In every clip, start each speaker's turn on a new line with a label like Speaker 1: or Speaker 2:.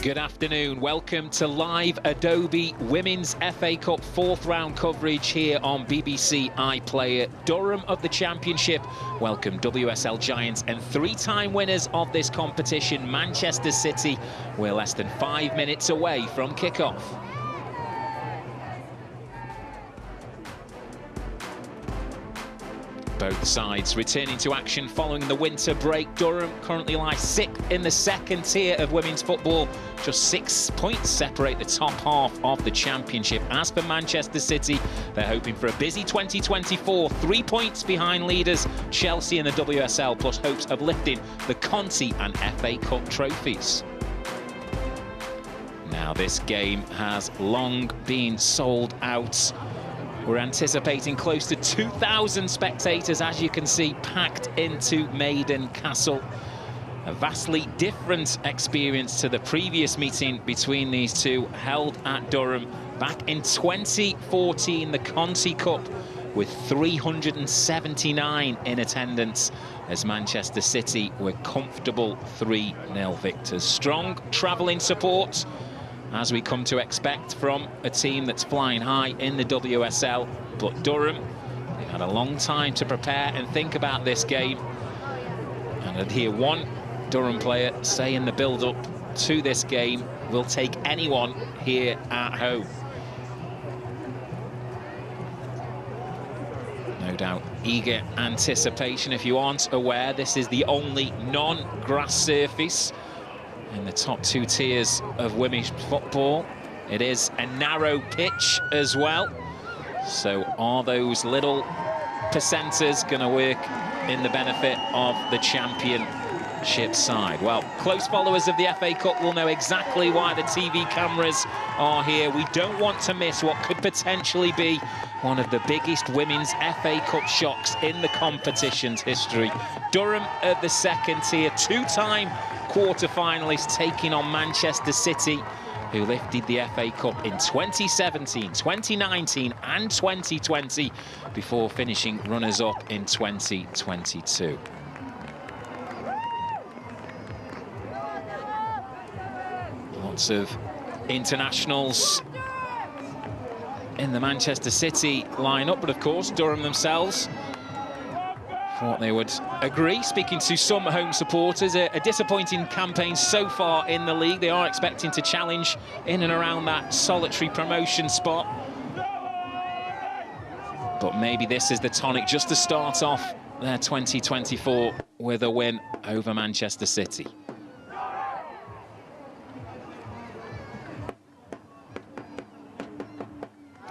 Speaker 1: Good afternoon. Welcome to live Adobe Women's FA Cup fourth round coverage here on BBC iPlayer. Durham of the Championship welcome WSL giants and three-time winners of this competition, Manchester City. We're less than 5 minutes away from kickoff. Both sides returning to action following the winter break. Durham currently lies 6th in the second tier of women's football. Just 6 points separate the top half of the championship. As for Manchester City, they're hoping for a busy 2024. 3 points behind leaders Chelsea in the WSL, plus hopes of lifting the Conti and FA Cup trophies. Now, this game has long been sold out. We're anticipating close to 2,000 spectators, as you can see, packed into Maiden Castle. A vastly different experience to the previous meeting between these two, held at Durham back in 2014, the Conti Cup, with 379 in attendance, as Manchester City were comfortable 3-0 victors. Strong travelling support, as we come to expect from a team that's flying high in the WSL. But Durham, they've had a long time to prepare and think about this game. And I'd hear one Durham player say in the build-up to this game, we'll take anyone here at home. No doubt eager anticipation. If you aren't aware, this is the only non-grass surface in the top 2 tiers of women's football. It is a narrow pitch as well. So are those little percenters going to work in the benefit of the championship side? Well, close followers of the FA Cup will know exactly why the TV cameras are here. We don't want to miss what could potentially be one of the biggest women's FA Cup shocks in the competition's history. Durham of the second tier, 2-time quarter-finalists, taking on Manchester City, who lifted the FA Cup in 2017, 2019 and 2020 before finishing runners-up in 2022. Lots of internationals in the Manchester City lineup, but of course Durham themselves thought they would agree. Speaking to some home supporters, a disappointing campaign so far in the league. They are expecting to challenge in and around that solitary promotion spot. But maybe this is the tonic just to start off their 2024 with a win over Manchester City.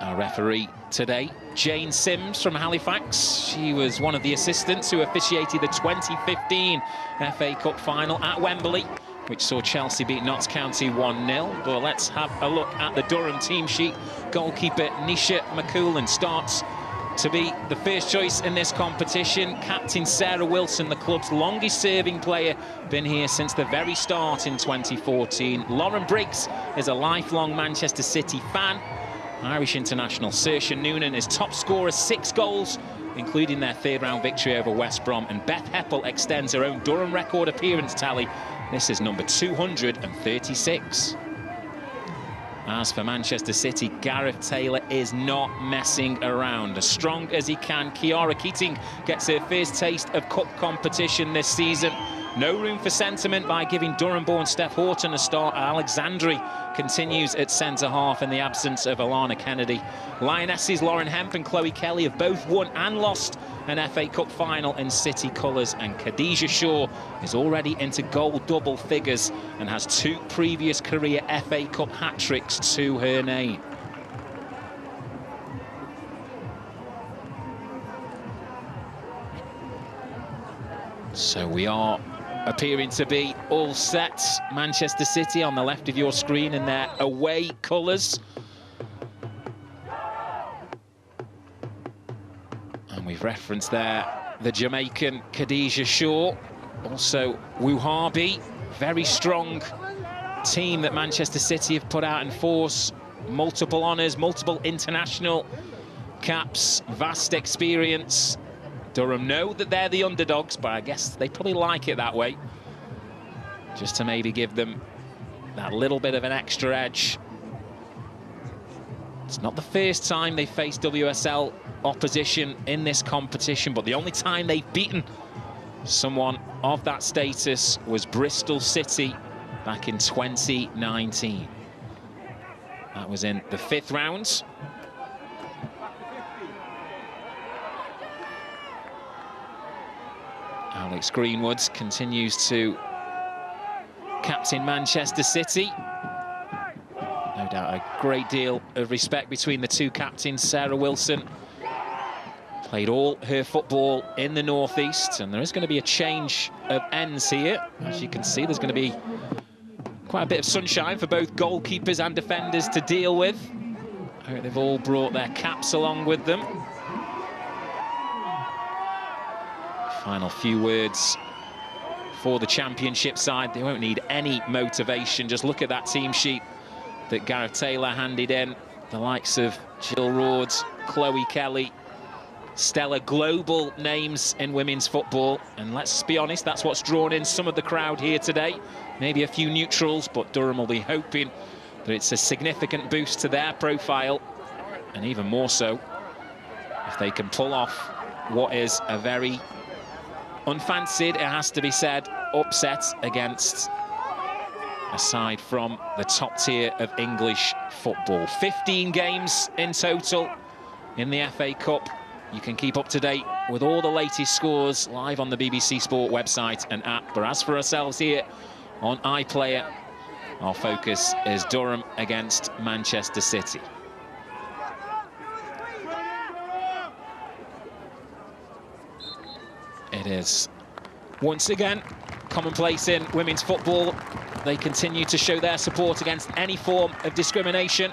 Speaker 1: Our referee today, Jane Sims from Halifax. She was one of the assistants who officiated the 2015 FA Cup final at Wembley, which saw Chelsea beat Notts County 1-0. But let's have a look at the Durham team sheet. Goalkeeper Nisha McCoolan starts to be the first choice in this competition. Captain Sarah Wilson, the club's longest-serving player, been here since the very start in 2014. Lauren Briggs is a lifelong Manchester City fan. Irish international Saoirse Noonan is top scorer, 6 goals, including their third-round victory over West Brom. And Beth Heppel extends her own Durham record appearance tally. This is number 236. As for Manchester City, Gareth Taylor is not messing around. As strong as he can, Kiara Keating gets her first taste of cup competition this season. No room for sentiment by giving Durham-born Steph Horton a start. Alexandri continues at centre-half in the absence of Alana Kennedy. Lionesses Lauren Hemp and Chloe Kelly have both won and lost an FA Cup final in City colours, and Khadijah Shaw is already into goal double figures and has 2 previous career FA Cup hat-tricks to her name. So we are appearing to be all set. Manchester City on the left of your screen in their away colours. And we've referenced there the Jamaican Khadijah Shaw. Also Wuhabi, very strong team that Manchester City have put out in force. Multiple honours, multiple international caps, vast experience. Durham know that they're the underdogs, but I guess they probably like it that way, just to maybe give them that little bit of an extra edge. It's not the first time they faced WSL opposition in this competition, but the only time they've beaten someone of that status was Bristol City back in 2019. That was in the 5th round. Alex Greenwood continues to captain Manchester City. No doubt a great deal of respect between the two captains. Sarah Wilson played all her football in the Northeast, and there is going to be a change of ends here. As you can see, there's going to be quite a bit of sunshine for both goalkeepers and defenders to deal with. I hope they've all brought their caps along with them. Final few words for the championship side. They won't need any motivation. Just look at that team sheet that Gareth Taylor handed in. The likes of Jill Rhodes, Chloe Kelly, stellar global names in women's football. And let's be honest, that's what's drawn in some of the crowd here today. Maybe a few neutrals, but Durham will be hoping that it's a significant boost to their profile. And even more so, if they can pull off what is a very unfancied, it has to be said, upset against a side from the top tier of English football. 15 games in total in the FA Cup. You can keep up to date with all the latest scores live on the BBC Sport website and app. But as for ourselves here on iPlayer, our focus is Durham against Manchester City. It is once again commonplace in women's football. They continue to show their support against any form of discrimination.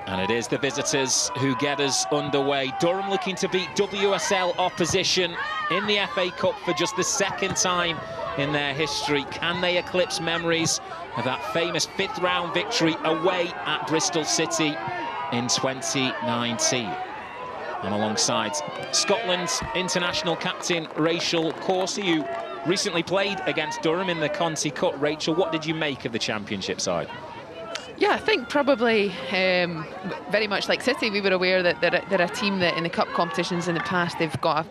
Speaker 1: And it is the visitors who get us underway. Durham looking to beat WSL opposition in the FA Cup for just the 2nd time in their history. Can they eclipse memories of that famous 5th round victory away at Bristol City in 2019? And alongside Scotland's international captain Rachel Corsie, who recently played against Durham in the Conti Cup. Rachel, what did you make of the championship side?
Speaker 2: Yeah, I think probably very much like City, we were aware that they're a team that in the cup competitions in the past, they've got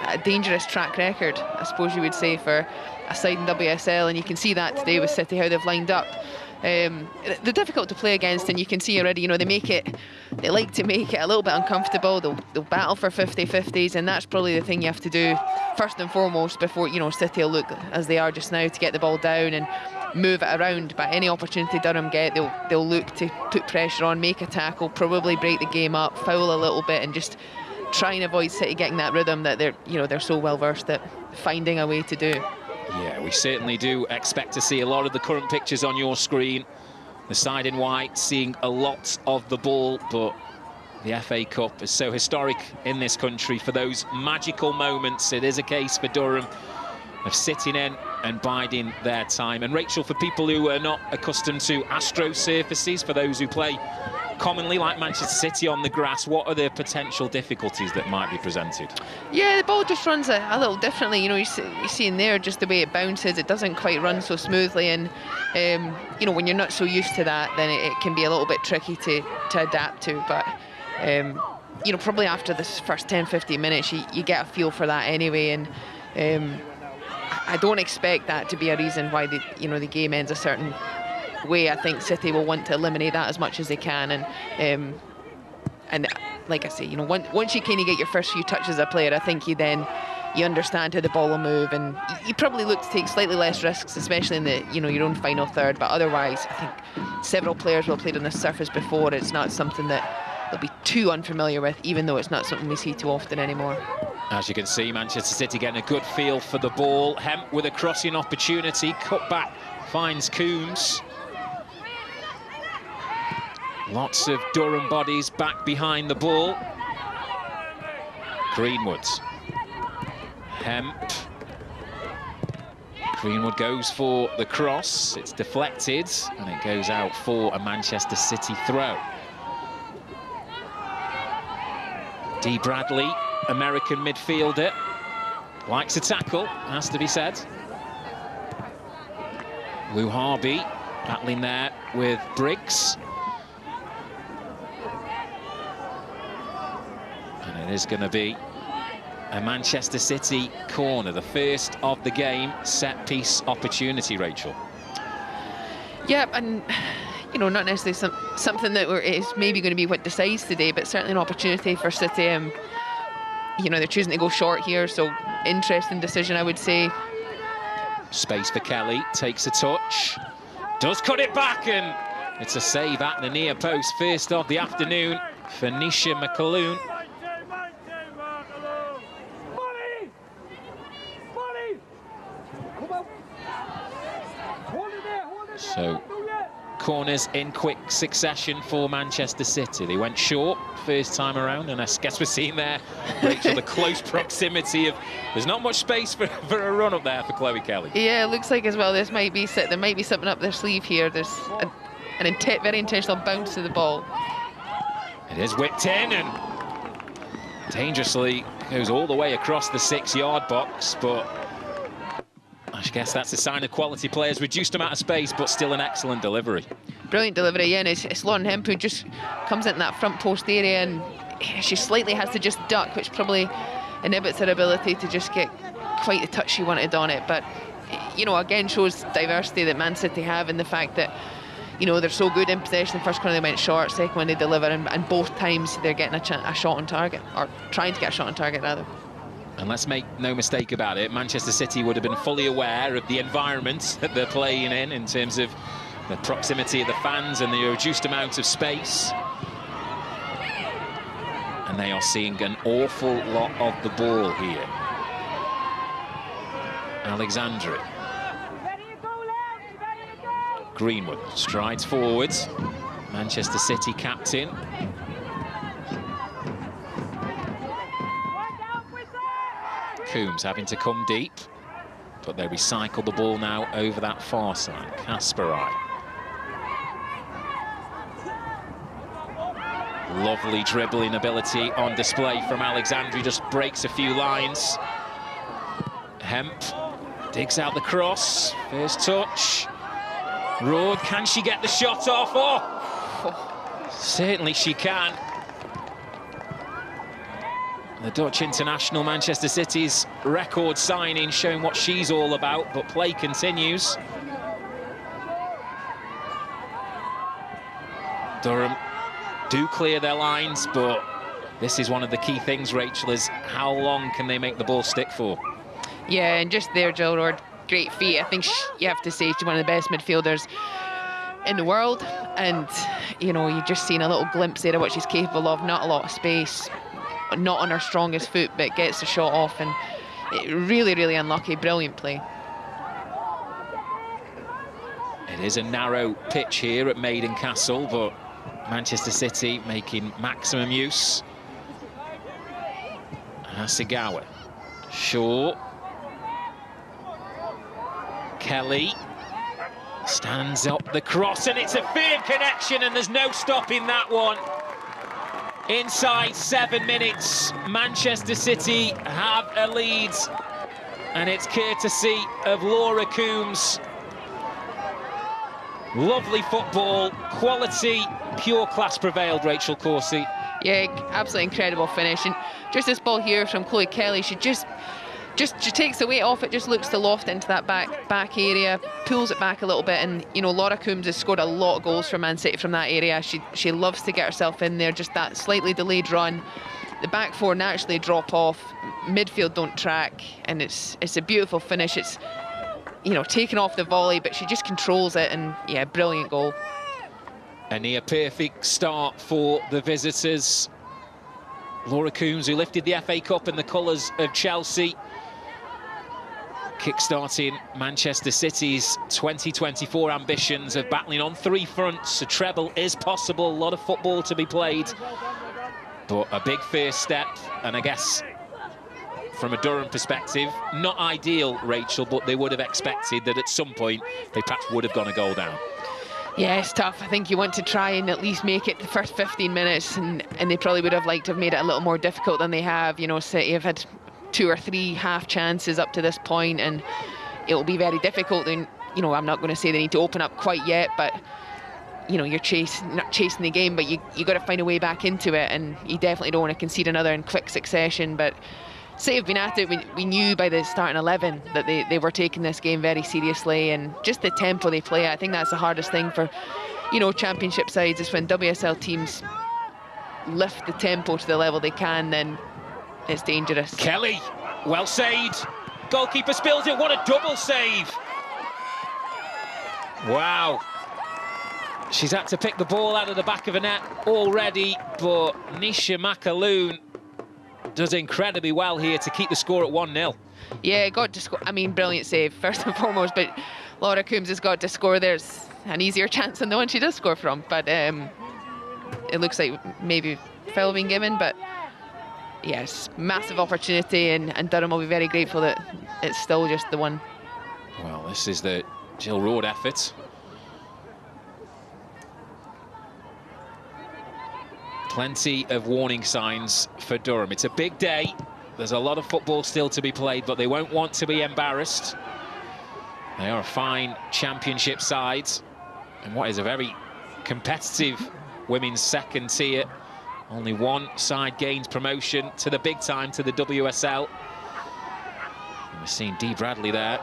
Speaker 2: a dangerous track record, I suppose you would say, for a side in WSL, and you can see that today with City, how they've lined up. They're difficult to play against, and you can see already, you know, they like to make it a little bit uncomfortable. They'll battle for 50-50s, and that's probably the thing you have to do first and foremost before, you know, City will look as they are just now to get the ball down and move it around. But any opportunity Durham get, they'll look to put pressure on, make a tackle, probably break the game up, foul a little bit, and just try and avoid City getting that rhythm that they're so well versed at finding a way to do.
Speaker 1: Yeah, we certainly do expect to see a lot of the current pictures on your screen. The side in white seeing a lot of the ball, but the FA Cup is so historic in this country for those magical moments. It is a case for Durham of sitting in and biding their time. And Rachel, for people who are not accustomed to Astro surfaces, for those who play commonly like Manchester City on the grass, what are the potential difficulties that might be presented? Yeah,
Speaker 2: the ball just runs a little differently. You know, you see in there just the way it bounces, it doesn't quite run so smoothly, and you know, when you're not so used to that, then it can be a little bit tricky to adapt to. But you know, probably after this first 10-15 minutes, you get a feel for that anyway, and I don't expect that to be a reason why the game ends a certain way. I think City will want to eliminate that as much as they can, and like I say, you know, once you kind of get your first few touches as a player, I think you understand how the ball will move, and you probably look to take slightly less risks, especially in the your own final third. But otherwise, I think several players will have played on this surface before. It's not something that they'll be too unfamiliar with, even though it's not something we see too often anymore.
Speaker 1: As you can see, Manchester City getting a good feel for the ball. Hemp with a crossing opportunity, cut back, finds Coombs. Lots of Durham bodies back behind the ball. Greenwood. Hemp. Greenwood goes for the cross. It's deflected, and it goes out for a Manchester City throw. Dee Bradley, American midfielder, Likes a tackle, has to be said. Lou Harvey battling there with Briggs. And it is going to be a Manchester City corner, the first of the game, set-piece opportunity, Rachel.
Speaker 2: Yep, and you know, not necessarily something that is maybe going to be what decides today, but certainly an opportunity for City. You know, they're choosing to go short here, so interesting decision, I would say.
Speaker 1: Space for Kelly, takes a touch, does cut it back, and it's a save at the near post. First of the afternoon for Nisha McAloon. So, corners in quick succession for Manchester City. They went short first time around, and I guess we're seeing there, Rachel, the close proximity of, there's not much space for a run up there for Chloe Kelly.
Speaker 2: Yeah, it looks like as well there might be something up their sleeve here. There's an very intentional bounce to the ball.
Speaker 1: It is whipped in and dangerously goes all the way across the 6-yard box, but I guess that's a sign of quality players. Reduced amount of space, but still an excellent delivery. Brilliant
Speaker 2: delivery, yeah, and it's Lauren Hemp who just comes into that front post area, and she slightly has to just duck, which probably inhibits her ability to just get quite the touch she wanted on it. But, you know, again, shows diversity that Man City have, and the fact that, you know, they're so good in possession. The first corner they went short, second one they deliver, and both times they're getting a shot on target, or trying to get a shot on target, rather.
Speaker 1: And let's make no mistake about it, Manchester City would have been fully aware of the environment that they're playing in terms of the proximity of the fans and the reduced amount of space. And they are seeing an awful lot of the ball here. Alexandri. Greenwood strides forwards. Manchester City captain. Coombs having to come deep, but they recycle the ball now over that far side. Kasparai. Lovely dribbling ability on display from Alexandri, just breaks a few lines. Hemp digs out the cross, first touch. Road, can she get the shot off? Oh, certainly she can. The Dutch international, Manchester City's record signing, showing what she's all about, but play continues. Durham do clear their lines, but this is one of the key things, Rachel, is how long can they make the ball stick for?
Speaker 2: Yeah, and just there, Jill Roard, great feet. I think you have to say she's one of the best midfielders in the world, and, you know, you've just seen a little glimpse there of what she's capable of. Not a lot of space, not on her strongest foot, but gets the shot off, and really, really unlucky. Brilliant play.
Speaker 1: It is a narrow pitch here at Maiden Castle, but Manchester City making maximum use. Hasegawa. Shaw. Kelly stands up the cross, and it's a firm connection, and there's no stopping that one. Inside 7 minutes, Manchester City have a lead, and it's courtesy of Laura Coombs. Lovely football, quality, pure class prevailed, Rachel Corsie.
Speaker 2: Yeah, absolutely incredible finish. And just this ball here from Chloe Kelly, she takes the weight off it, just looks to loft into that back area, pulls it back a little bit, and, you know, Laura Coombs has scored a lot of goals for Man City from that area. She loves to get herself in there, just that slightly delayed run. The back four naturally drop off, midfield don't track, and it's a beautiful finish. It's, you know, taken off the volley, but she just controls it, and yeah, brilliant goal.
Speaker 1: A near perfect start for the visitors. Laura Coombs, who lifted the FA Cup in the colours of Chelsea, kick-starting Manchester City's 2024 ambitions of battling on 3 fronts. A treble is possible, a lot of football to be played, but a big first step, and I guess from a Durham perspective, not ideal, Rachel, but they would have expected that at some point they perhaps would have gone a goal down.
Speaker 2: Yeah, it's tough. I think you want to try and at least make it the first 15 minutes, and they probably would have liked to have made it a little more difficult than they have. You know, City have had 2 or 3 half chances up to this point, and it'll be very difficult. And you know, I'm not going to say they need to open up quite yet, but you know, you're not chasing the game, but you got to find a way back into it, and you definitely don't want to concede another in quick succession. But City have been at it. We knew by the starting 11 that they were taking this game very seriously, and just the tempo they play. I think that's the hardest thing for, you know, championship sides, is when WSL teams lift the tempo to the level they can, then it's dangerous.
Speaker 1: Kelly, well saved. Goalkeeper spills it. What a double save. Wow. She's had to pick the ball out of the back of a net already, but Nisha McAloon does incredibly well here to keep the score at 1-0.
Speaker 2: Yeah, got to score. I mean, brilliant save, first and foremost, but Laura Coombs has got to score. There's an easier chance than the one she does score from, but it looks like maybe foul being given, but yes, massive opportunity, and Durham will be very grateful that it's still just the one.
Speaker 1: Well, this is the Jill Road effort. Plenty of warning signs for Durham. It's a big day. There's a lot of football still to be played, but they won't want to be embarrassed. They are a fine championship side, and what is a very competitive women's second tier. Only one side gains promotion to the big time, to the WSL. And we're seeing Dee Bradley there,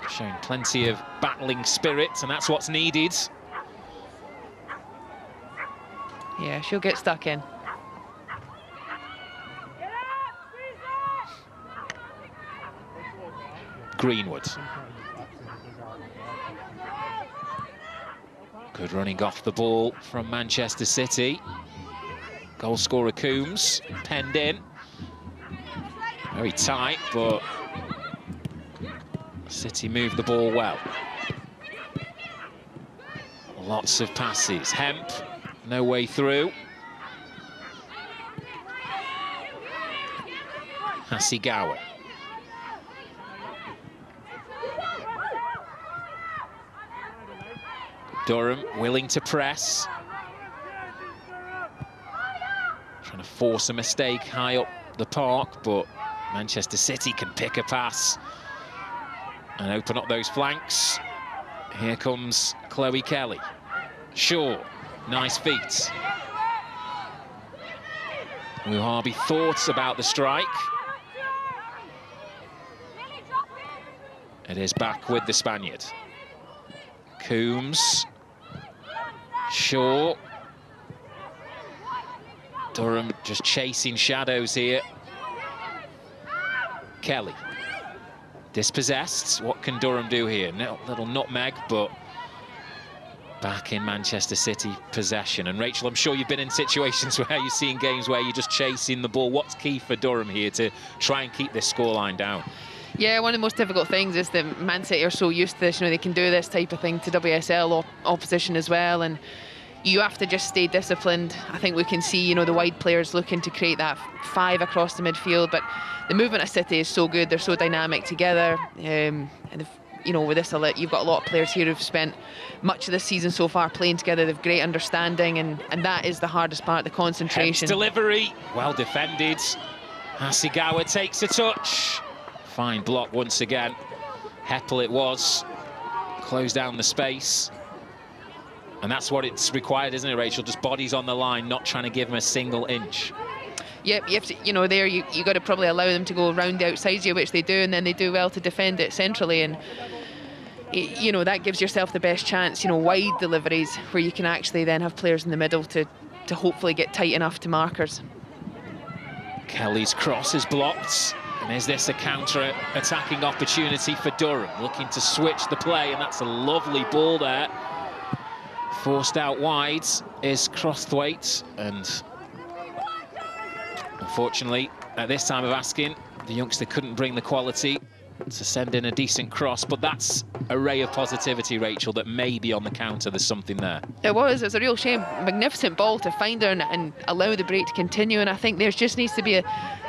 Speaker 1: showing plenty of battling spirit, and that's what's needed.
Speaker 2: Yeah, she'll get stuck in.
Speaker 1: Greenwood. Good running off the ball from Manchester City. Goal scorer Coombs, penned in. Very tight, but City moved the ball well. Lots of passes. Hemp, no way through. Hasegawa. Durham willing to press. Trying to force a mistake high up the park, but Manchester City can pick a pass and open up those flanks. Here comes Chloe Kelly. Shaw, nice feet. Muhabi thoughts about the strike. It is back with the Spaniard. Coombs. Shaw. Durham just chasing shadows here. Kelly. Dispossessed. What can Durham do here? No, little nutmeg, but back in Manchester City possession. And Rachel, I'm sure you've been in situations where you're seeing games where you're just chasing the ball. What's key for Durham here to try and keep this scoreline down?
Speaker 2: Yeah, one of the most difficult things is that Man City are so used to this. You know, they can do this type of thing to WSL opposition as well, and you have to just stay disciplined. I think we can see, you know, the wide players looking to create that 5 across the midfield, but the movement of City is so good. They're so dynamic together, and you know, with this, you've got a lot of players here who've spent much of this season so far playing together. They've great understanding, and that is the hardest part, the concentration.
Speaker 1: Hemp's delivery, well defended. Hasegawa takes a touch. Fine block once again. Heppel it was. Close down the space. And that's what it's required, isn't it, Rachel? Just bodies on the line, not trying to give them a single inch.
Speaker 2: Yep, you have to, you know, there you got to probably allow them to go round the outside you, which they do, and then they do well to defend it centrally, and you know, that gives yourself the best chance. You know, wide deliveries where you can actually then have players in the middle to hopefully get tight enough to markers.
Speaker 1: Kelly's cross is blocked. And is this a counter-attacking opportunity for Durham? Looking to switch the play, and that's a lovely ball there. Forced out wide is Crossthwaite, and unfortunately, at this time of asking, the youngster couldn't bring the quality to send in a decent cross, but that's a ray of positivity, Rachel, that maybe on the counter there's something there.
Speaker 2: It was a real shame. Magnificent ball to find her and allow the break to continue, and I think there just needs to be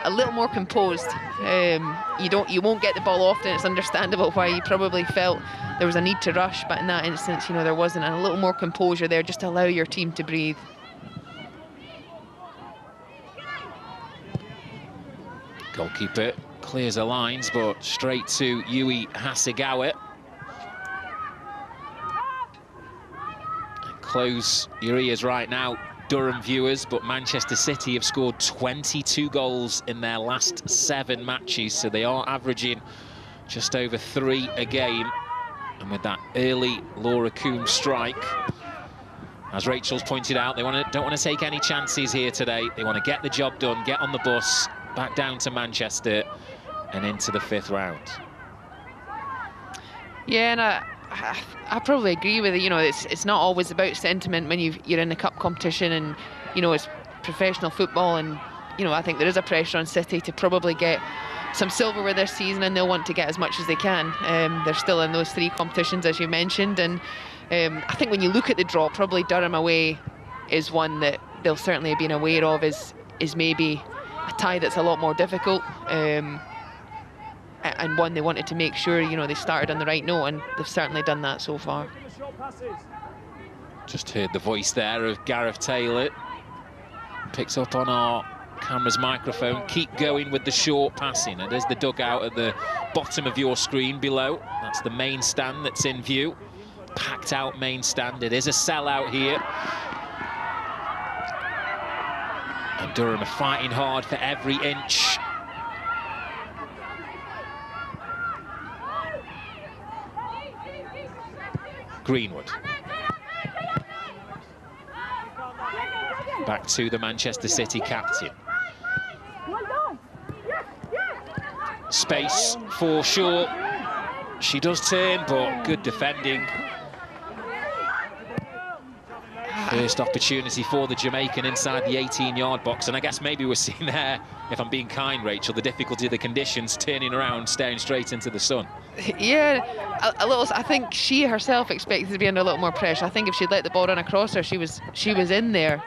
Speaker 2: a little more composed. You won't get the ball often. It's understandable why you probably felt there was a need to rush, but in that instance, you know, there wasn't. And a little more composure there, just to allow your team to breathe.
Speaker 1: Goalkeeper clears the lines, but straight to Yui Hasegawa. And close your ears right now, Durham viewers, but Manchester City have scored 22 goals in their last 7 matches, so they are averaging just over 3 a game. And with that early Laura Coombs strike, as Rachel's pointed out, they don't want to take any chances here today. They want to get the job done, get on the bus, back down to Manchester and into the 5th round.
Speaker 2: Yeah, and I probably agree with it. You know, it's not always about sentiment when you're in a cup competition, and you know it's professional football, and you know I think there is a pressure on City to probably get some silverware this season, and they'll want to get as much as they can. They're still in those 3 competitions, as you mentioned, and I think when you look at the draw, probably Durham away is one that they'll certainly have been aware of is maybe a tie that's a lot more difficult, and one they wanted to make sure, you know, they started on the right note, and they've certainly done that so far.
Speaker 1: Just heard the voice there of Gareth Taylor. Picked up on our camera's microphone. Keep going with the short passing. And there's the dugout at the bottom of your screen below. That's the main stand that's in view. Packed out main stand. It is a sellout here. And Durham are fighting hard for every inch. Greenwood. Back to the Manchester City captain. Space for Shaw. She does turn, but good defending. First opportunity for the Jamaican inside the 18-yard box, and I guess maybe we're seeing there, if I'm being kind, Rachel, the difficulty of the conditions, turning around, staring straight into the sun.
Speaker 2: Yeah, a little. I think she herself expected to be under a little more pressure. I think if she'd let the ball run across her, she was in there.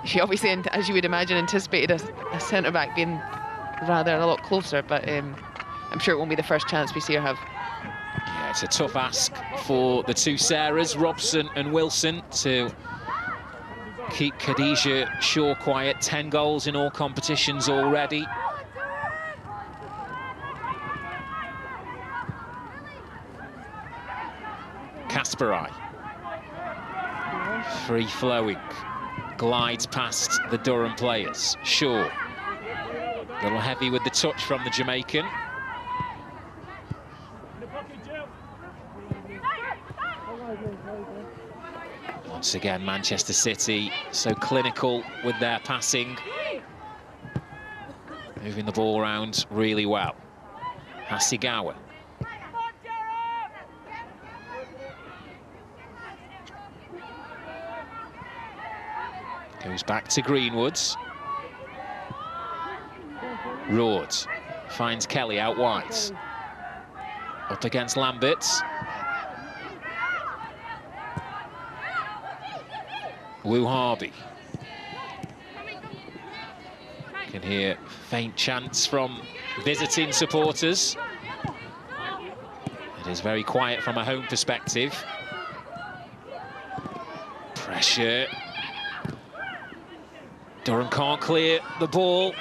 Speaker 2: She obviously, as you would imagine, anticipated a centre-back being rather a lot closer, but I'm sure it won't be the first chance we see her have.
Speaker 1: Yeah, it's a tough ask for the 2 Sarahs, Robson and Wilson, to keep Khadijah Shaw quiet. 10 goals in all competitions already. Kasparai, free-flowing, glides past the Durham players. Shaw, a little heavy with the touch from the Jamaican. Once again, Manchester City so clinical with their passing, moving the ball around really well. Hasegawa. Goes back to Greenwoods. Rhodes finds Kelly out wide. Up against Lambert. Wu Harvey. Can hear faint chants from visiting supporters. It is very quiet from a home perspective. Pressure. Durham can't clear the ball.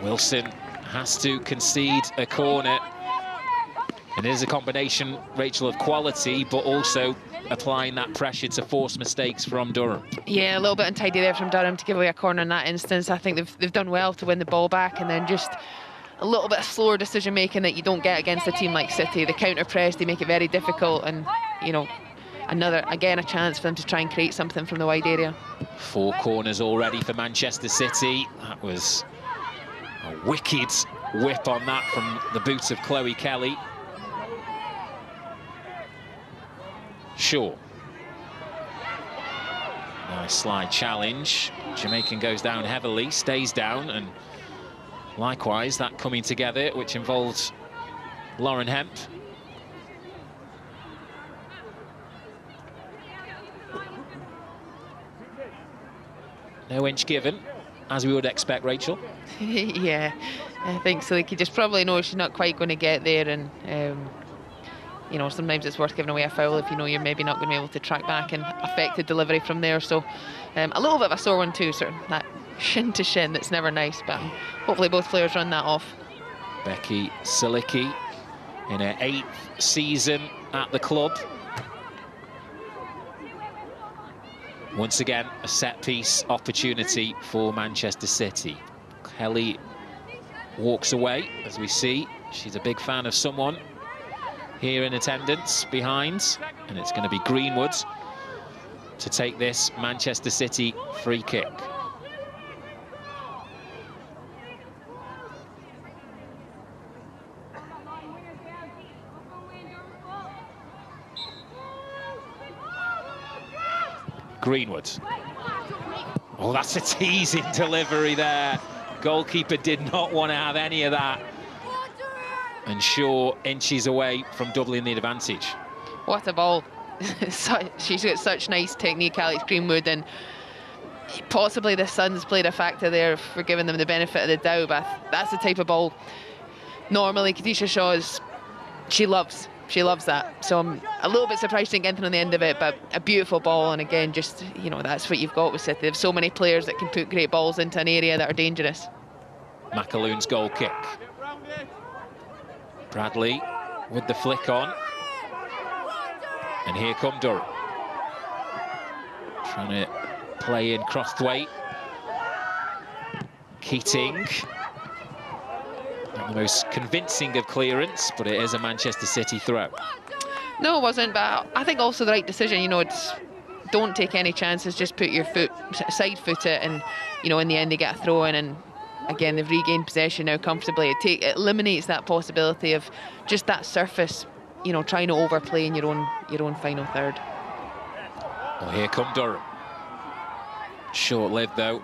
Speaker 1: Wilson has to concede a corner. And it is a combination, Rachel, of quality, but also applying that pressure to force mistakes from Durham.
Speaker 2: Yeah, a little bit untidy there from Durham to give away a corner in that instance. I think they've done well to win the ball back, and then just a little bit of slower decision making that you don't get against a team like City. The counter press, they make it very difficult, and you know, again a chance for them to try and create something from the wide area.
Speaker 1: 4 corners already for Manchester City. That was a wicked whip on that from the boots of Chloe Kelly. Shaw. Nice slide challenge. Jamaican goes down heavily, stays down, and likewise that coming together, which involves Lauren Hemp. No inch given, as we would expect, Rachel.
Speaker 2: Yeah, I think so. Like, you just probably know she's not quite going to get there, and you know, sometimes it's worth giving away a foul if you know you're maybe not going to be able to track back and affect the delivery from there. So a little bit of a sore one too, sort of that shin to shin. That's never nice, but hopefully both players run that off.
Speaker 1: Becky Silicki in her 8th season at the club. Once again, a set-piece opportunity for Manchester City. Kelly walks away, as we see. She's a big fan of someone here in attendance behind, and it's going to be Greenwood to take this Manchester City free kick. Greenwood. Oh, that's a teasing delivery there. Goalkeeper did not want to have any of that. And Shaw inches away from doubling the advantage.
Speaker 2: What a ball. She's got such nice technique, Alex Greenwood, and possibly the sun's played a factor there for giving them the benefit of the doubt, but that's the type of ball normally Khadijah Shaw's, she loves that. So I'm a little bit surprised she didn't get anything on the end of it, but a beautiful ball, and again, just, you know, that's what you've got with City. They have so many players that can put great balls into an area that are dangerous.
Speaker 1: McAloon's goal kick. Bradley with the flick on. And here come Durham. Trying to play in crossed-weight. Keating. Not the most convincing of clearance, but it is a Manchester City throw.
Speaker 2: No, it wasn't, but I think also the right decision. You know, it's don't take any chances, just put your side foot it, and, you know, in the end they get a throw in, and again, they've regained possession now comfortably. It eliminates that possibility of just that surface, you know, trying to overplay in your own final third.
Speaker 1: Well, here come Durham. Short-lived, though.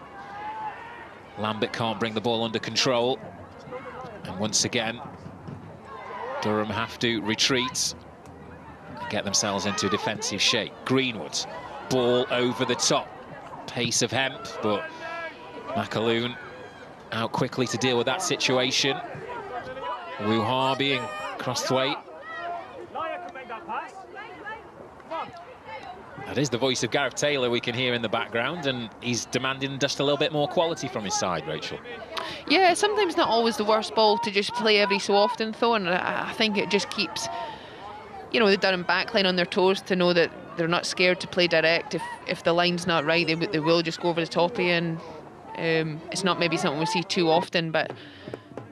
Speaker 1: Lambert can't bring the ball under control. And once again, Durham have to retreat and get themselves into defensive shape. Greenwood, ball over the top. Pace of Hemp, but McAloon out quickly to deal with that situation. Wuha being crossed-weight. That is the voice of Gareth Taylor we can hear in the background, and he's demanding just a little bit more quality from his side, Rachel.
Speaker 2: Yeah, sometimes not always the worst ball to just play every so often, though, and I think it just keeps, you know, the Durham backline on their toes to know that they're not scared to play direct. If the line's not right, they will just go over the top of you, and it's not maybe something we see too often, but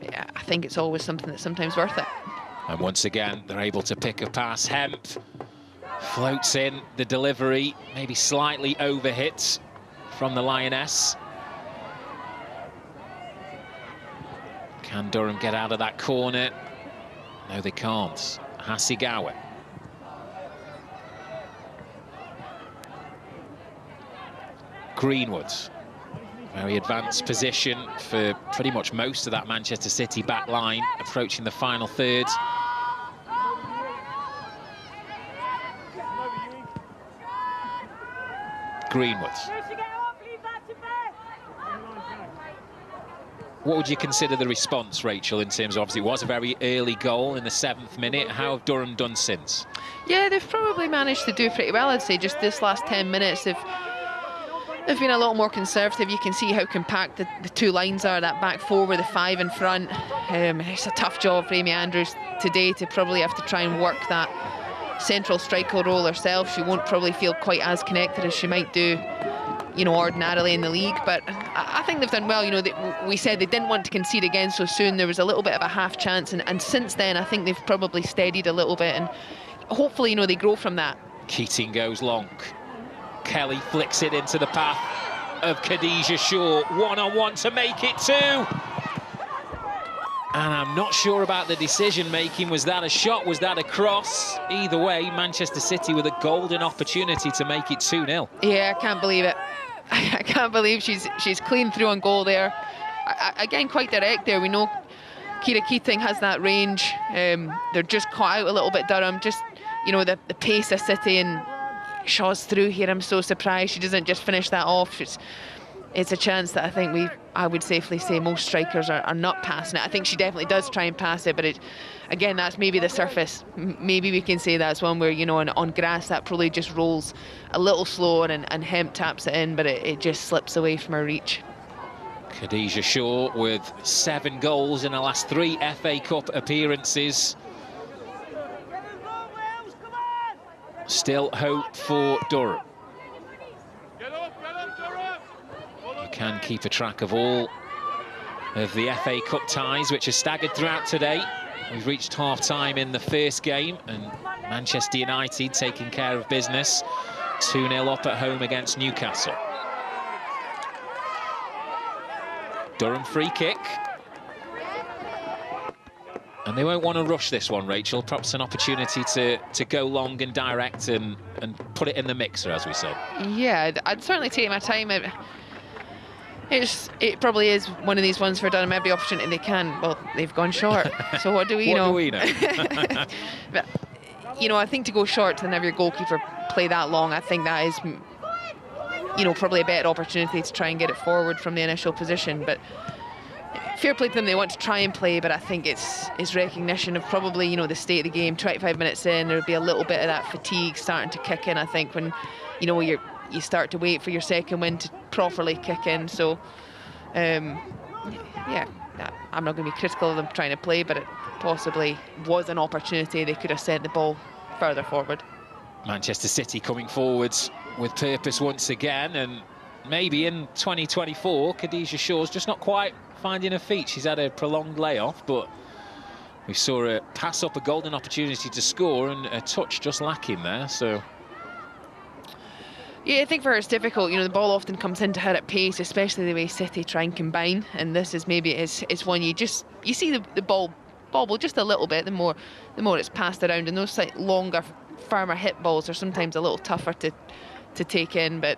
Speaker 2: yeah, I think it's always something that's sometimes worth it.
Speaker 1: And once again, they're able to pick a pass. Hemp floats in the delivery, maybe slightly overhit from the Lioness. Can Durham get out of that corner? No, they can't. Hasegawa. Greenwood. Very advanced position for pretty much most of that Manchester City back line, approaching the final third. Greenwood. What would you consider the response, Rachel, in terms of, obviously it was a very early goal in the 7th minute. How have Durham done since? Yeah,
Speaker 2: they've probably managed to do pretty well, I'd say. Just this last 10 minutes, they've been a little more conservative. You can see how compact the two lines are, that back four with the 5 in front. It's a tough job for Amy Andrews today to probably have to try and work that central striker role herself. She won't probably feel quite as connected as she might do, you know, ordinarily in the league, but I think they've done well. You know, we said they didn't want to concede again so soon. There was a little bit of a half chance, and since then I think they've probably steadied a little bit, and hopefully, you know, they grow from that.
Speaker 1: Keating goes long. Kelly flicks it into the path of Khadijah Shaw. One-on-one to make it 2. And I'm not sure about the decision-making. Was that a shot? Was that a cross? Either way, Manchester City with a golden opportunity to make it 2-0.
Speaker 2: Yeah, I can't believe it. I can't believe she's clean through on goal there. Again, quite direct there. We know Kira Keating has that range. They're just caught out a little bit, Durham. Just, you know, the pace of City, and Shaw's through here. I'm so surprised she doesn't just finish that off. It's a chance that I think I would safely say most strikers are not passing it. I think she definitely does try and pass it, but again, that's maybe the surface. Maybe we can say that's one where, you know, on grass that probably just rolls a little slower, and Hemp taps it in, but it just slips away from her reach.
Speaker 1: Khadijah Shaw with 7 goals in her last 3 FA Cup appearances. Still hope for Durham. You can keep a track of all of the FA Cup ties, which are staggered throughout today. We've reached half-time in the first game, and Manchester United taking care of business. 2-0 up at home against Newcastle. Durham free kick. And they won't want to rush this one, Rachel. Perhaps an opportunity to go long and direct and put it in the mixer, as we say.
Speaker 2: Yeah, I'd certainly take my time. It probably is one of these ones for Durham. Every opportunity they can. Well, they've gone short. So what do we know?
Speaker 1: What do we know?
Speaker 2: But, you know, I think to go short and have your goalkeeper play that long, I think that is, you know, probably a better opportunity to try and get it forward from the initial position. But fair play to them, they want to try and play, but I think it's recognition of probably, you know, the state of the game. 25 minutes in, there'll be a little bit of that fatigue starting to kick in, I think, when, you know, you start to wait for your second win to properly kick in. So, yeah, I'm not going to be critical of them trying to play, but it possibly was an opportunity. They could have sent the ball further forward.
Speaker 1: Manchester City coming forwards with purpose once again, and maybe in 2024, Khadijah Shaw's just not quite finding her feet. She's had a prolonged layoff, but we saw her pass up a golden opportunity to score and a touch just lacking there, so...
Speaker 2: Yeah, I think for her it's difficult. You know, the ball often comes into her at pace, especially the way City try and combine. And this is maybe it's one you see the ball bobble just a little bit. The more it's passed around, and those like longer, firmer hit balls are sometimes a little tougher to take in. But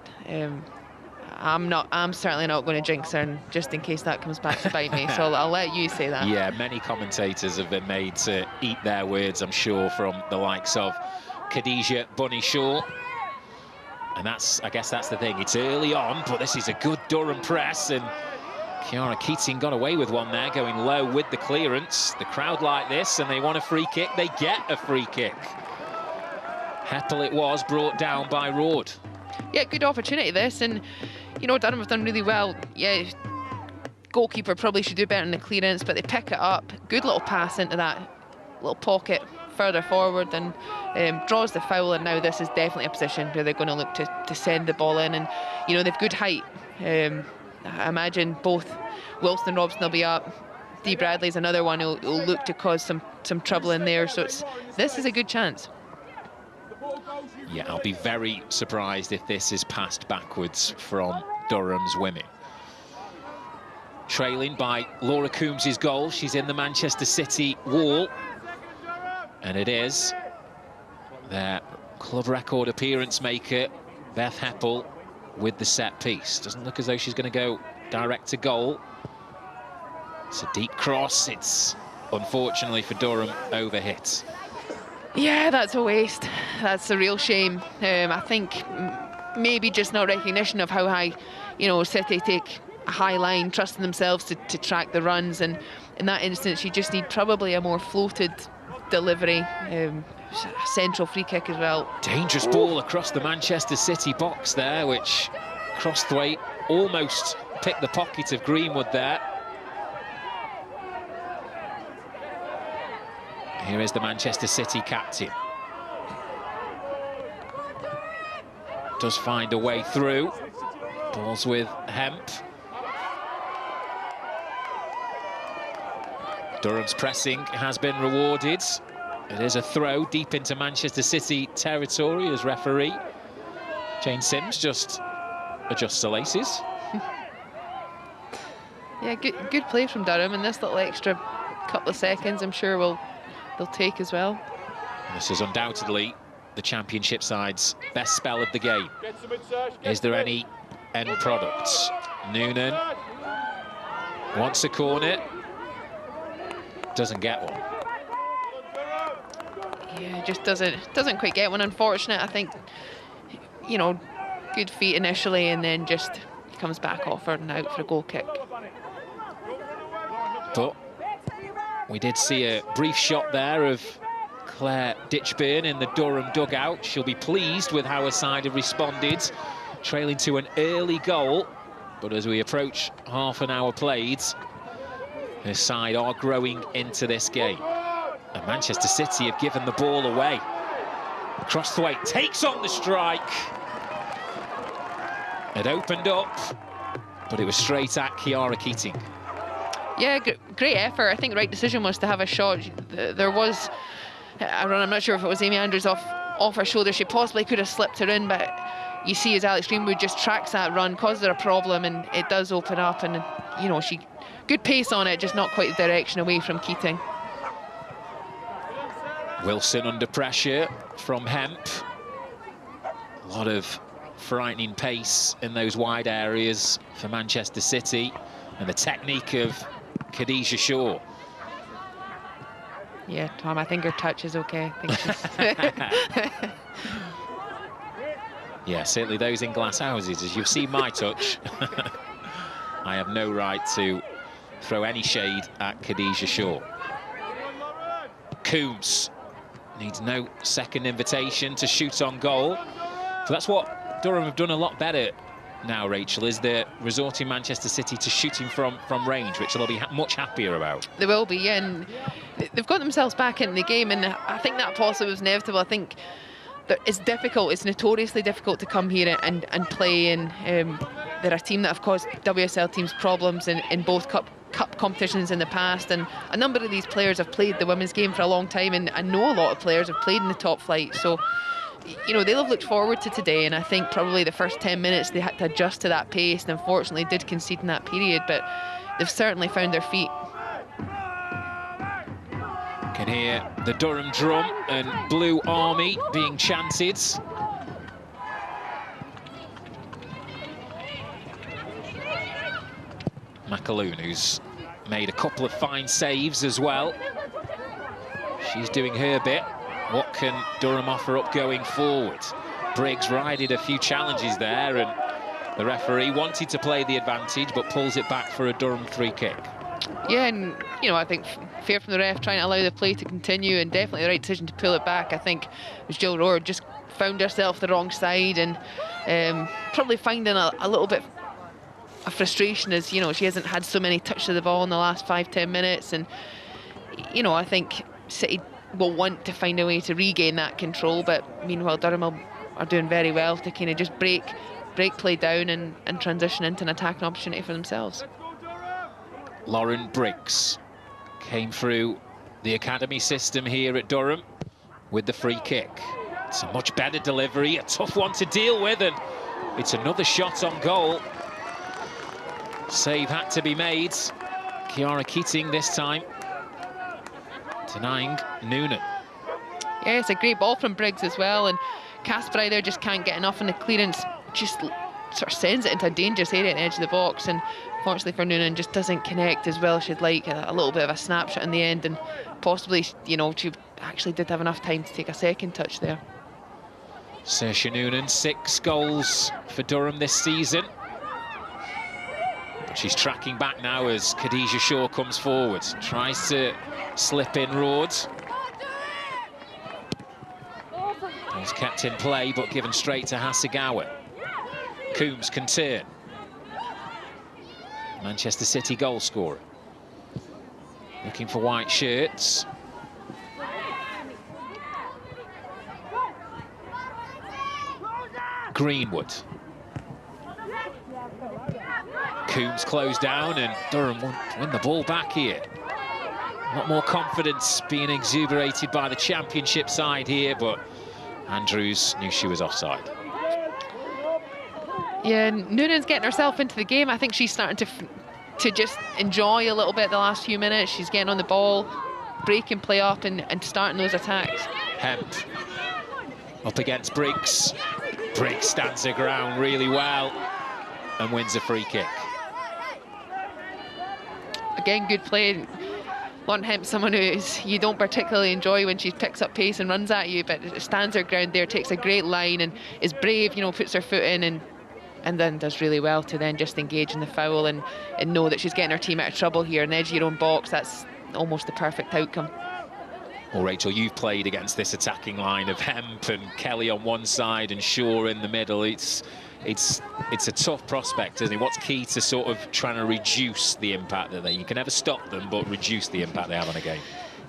Speaker 2: I'm certainly not going to jinx her, and just in case that comes back to bite me. So I'll let you say that.
Speaker 1: Yeah, many commentators have been made to eat their words, I'm sure, from the likes of Khadijah Bunny Shaw. And I guess that's the thing. It's early on, but this is a good Durham press, and Kiara Keating got away with one there, going low with the clearance. The crowd like this, and they want a free kick. They get a free kick. Heppel it was, brought down by Road.
Speaker 2: Yeah, good opportunity this, and you know, Durham have done really well. Yeah, goalkeeper probably should do better in the clearance, but they pick it up. Good little pass into that little pocket further forward, and draws the foul. And now this is definitely a position where they're going to look to send the ball in, and you know, they've good height. I imagine both Wilson and Robson will be up. Dee Bradley's another one who'll look to cause some trouble in there, so this is a good chance.
Speaker 1: Yeah, I'll be very surprised if this is passed backwards from Durham's women. Trailing by Laura Coombs' goal. She's in the Manchester City wall. And it is their club record appearance maker, Beth Heppel, with the set piece. Doesn't look as though she's going to go direct to goal. It's a deep cross. It's, unfortunately for Durham, overhit. Yeah,
Speaker 2: that's a waste. That's a real shame. I think maybe just not recognition of how high, you know, City take a high line, trusting themselves to track the runs. And in that instance, you just need probably a more floated delivery, central free kick as well.
Speaker 1: Dangerous ball across the Manchester City box there, which Crosthwaite almost picked the pocket of Greenwood there. Here is the Manchester City captain. Does find a way through. Balls with Hemp. Durham's pressing has been rewarded. It is a throw deep into Manchester City territory as referee Jane Sims just adjusts the laces.
Speaker 2: Yeah, good play from Durham, and this little extra couple of seconds I'm sure they'll take as well.
Speaker 1: This is undoubtedly the Championship side's best spell of the game. Is there any end products? Noonan wants a corner. Doesn't get one.
Speaker 2: Yeah, just doesn't quite get one. Unfortunate. I think, you know, good feet initially, and then just comes back off and out for a goal kick.
Speaker 1: But we did see a brief shot there of Claire Ditchburn in the Durham dugout. She'll be pleased with how her side have responded, trailing to an early goal. but as we approach half an hour played, their side are growing into this game. And Manchester City have given the ball away. Crosthwaite takes on the strike. It opened up, but it was straight at Chiara Keating.
Speaker 2: Yeah, great effort. I think the right decision was to have a shot. There was a run, I'm not sure if it was Amy Andrews off her shoulder. She possibly could have slipped her in, but you see as Alex Greenwood just tracks that run, causes her a problem, and it does open up. And, you know, good pace on it, just not quite the direction away from Keating.
Speaker 1: Wilson under pressure from Hemp. A lot of frightening pace in those wide areas for Manchester City, and the technique of Khadijah Shaw.
Speaker 2: Yeah, Tom, I think her touch is okay. I think she's
Speaker 1: yeah, certainly those in glass houses, as you've seen my touch. I have no right to throw any shade at Khadijah Shaw. Coombs needs no second invitation to shoot on goal. So that's what Durham have done a lot better now, Rachel, is they're resorting Manchester City to shooting from range, which they'll be much happier about.
Speaker 2: They will be, yeah, and they've got themselves back in the game, and I think that possibly was inevitable. I think that it's difficult, it's notoriously difficult to come here and play, and they're a team that have caused WSL teams problems in both cup competitions in the past, and a number of these players have played the women's game for a long time, and I know a lot of players have played in the top flight, so you know, they'll have looked forward to today, and I think probably the first 10 minutes they had to adjust to that pace, and unfortunately did concede in that period, but they've certainly found their feet.
Speaker 1: Can hear the Durham drum and Blue Army being chanted. McAloon, who's made a couple of fine saves as well. She's doing her bit. What can Durham offer up going forward? Briggs righted a few challenges there, and the referee wanted to play the advantage, but pulls it back for a Durham free kick.
Speaker 2: Yeah, and, you know, I think fair from the ref, trying to allow the play to continue, and definitely the right decision to pull it back. I think it was Jill Rohr just found herself the wrong side, and probably finding a little bit of frustration as, you know, she hasn't had so many touches of the ball in the last 5-10 minutes, and, you know, I think City will want to find a way to regain that control, but meanwhile Durham are doing very well to kind of just break play down and transition into an attacking opportunity for themselves.
Speaker 1: Lauren Briggs came through the academy system here at Durham with the free kick. It's a much better delivery, a tough one to deal with, and it's another shot on goal. Save had to be made. Chiara Keating this time, denying Noonan.
Speaker 2: Yeah, it's a great ball from Briggs as well, and Casper either just can't get enough on the clearance, just sort of sends it into a dangerous area at the edge of the box, and fortunately for Noonan, just doesn't connect as well as she'd like. A little bit of a snapshot in the end, and possibly, you know, she actually did have enough time to take a second touch there.
Speaker 1: Saoirse Noonan, 6 goals for Durham this season. She's tracking back now as Khadijah Shaw comes forward. Tries to slip in Rhodes. He's kept in play, but given straight to Hasegawa. Coombs can turn. Manchester City goal scorer. Looking for white shirts. Greenwood. Coombs closed down, and Durham win the ball back here. A lot more confidence being exuberated by the championship side here, but Andrews knew she was offside.
Speaker 2: Yeah, Noonan's getting herself into the game. I think she's starting to just enjoy a little bit the last few minutes. She's getting on the ball, breaking play up and starting those attacks.
Speaker 1: Hemp up against Briggs. Briggs stands her ground really well and wins a free kick.
Speaker 2: Again, good play. Lauren Hemp, someone who you don't particularly enjoy when she picks up pace and runs at you, but stands her ground there, takes a great line and is brave, you know, puts her foot in and then does really well to then just engage in the foul and know that she's getting her team out of trouble here. And edge of your own box, that's almost the perfect outcome.
Speaker 1: Well, Rachel, you've played against this attacking line of Hemp and Kelly on one side and Shaw in the middle. It's it's a tough prospect, isn't it? What's key to sort of trying to reduce the impact that you can never stop them, but reduce the impact they have on a game?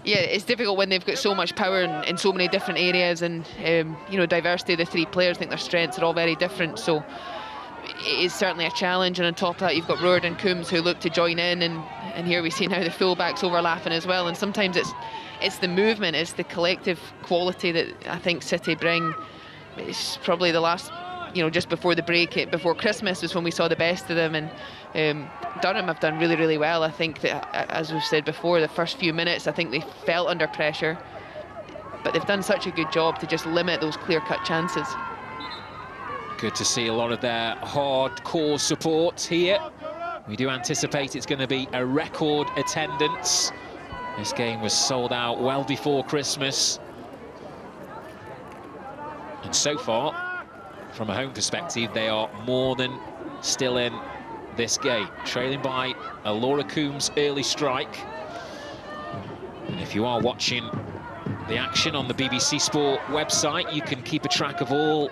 Speaker 2: Yeah, it's difficult when they've got so much power in so many different areas, and you know, diversity of the three players. I think their strengths are all very different, so it is certainly a challenge. And on top of that, you've got Roard and Coombs who look to join in, and here we see now the fullbacks overlapping as well. And sometimes it's the movement, it's the collective quality that I think City bring. It's probably the last, you know, just before the break, before Christmas was when we saw the best of them. And Durham have done really, really well. I think that, as we've said before, the first few minutes, I think they felt under pressure, but they've done such a good job to just limit those clear-cut chances.
Speaker 1: Good to see a lot of their hardcore support here. We do anticipate it's going to be a record attendance. This game was sold out well before Christmas. And so far, from a home perspective, they are more than still in this game, trailing by a Laura Coombs early strike. And if you are watching the action on the BBC Sport website, you can keep a track of all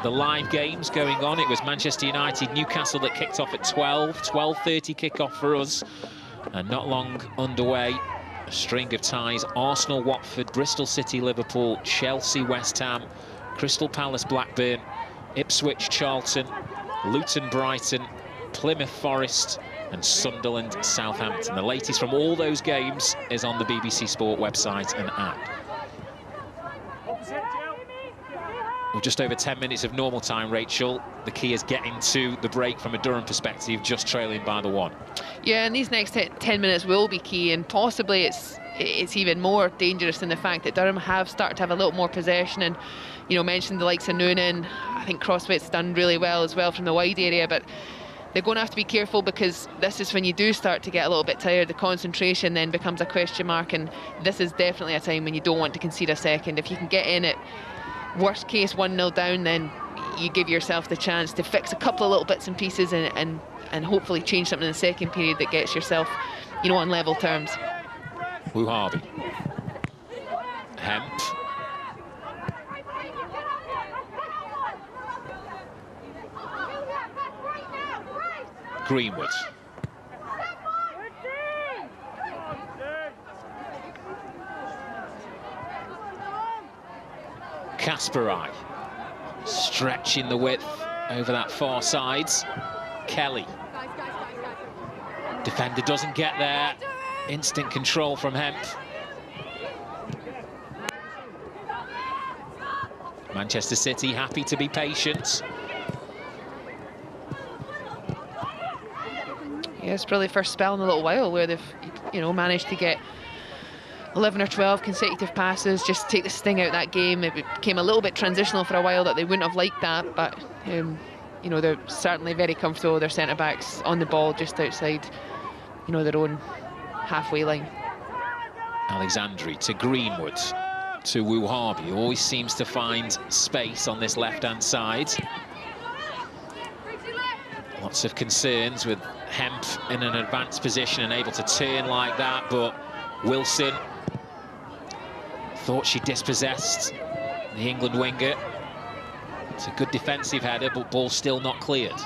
Speaker 1: the live games going on. It was Manchester United, Newcastle that kicked off at 12:30 kickoff for us. And not long underway, a string of ties: Arsenal, Watford, Bristol City, Liverpool, Chelsea, West Ham, Crystal Palace, Blackburn, Ipswich, Charlton, Luton, Brighton, Plymouth Forest and Sunderland, Southampton. The latest from all those games is on the BBC Sport website and app. Well, just over 10 minutes of normal time, Rachel. The key is getting to the break from a Durham perspective, just trailing by the 1.
Speaker 2: Yeah, and these next 10 minutes will be key, and possibly it's even more dangerous in the fact that Durham have started to have a little more possession. And you know, mentioned the likes of Noonan. I think Crossfit's done really well as well from the wide area, but they're going to have to be careful, because this is when you do start to get a little bit tired. The concentration then becomes a question mark, and this is definitely a time when you don't want to concede a second. If you can get in at worst case 1-0 down, then you give yourself the chance to fix a couple of little bits and pieces and hopefully change something in the second period that gets yourself, you know, on level terms.
Speaker 1: Wuhabi. Hemp. Greenwood. Kasparai stretching the width over that far side. Kelly. Defender doesn't get there. Instant control from Hemp. Manchester City happy to be patient.
Speaker 2: Yeah, it's probably the first spell in a little while where they've, you know, managed to get 11 or 12 consecutive passes, just to take the sting out of that game. It became a little bit transitional for a while, that they wouldn't have liked that, but you know, they're certainly very comfortable with their centre-backs on the ball just outside, you know, their own halfway line.
Speaker 1: Alexandri to Greenwood to Wuhabi, always seems to find space on this left-hand side. Lots of concerns with Hemp in an advanced position and able to turn like that, but Wilson thought she dispossessed the England winger. It's a good defensive header, but ball still not cleared.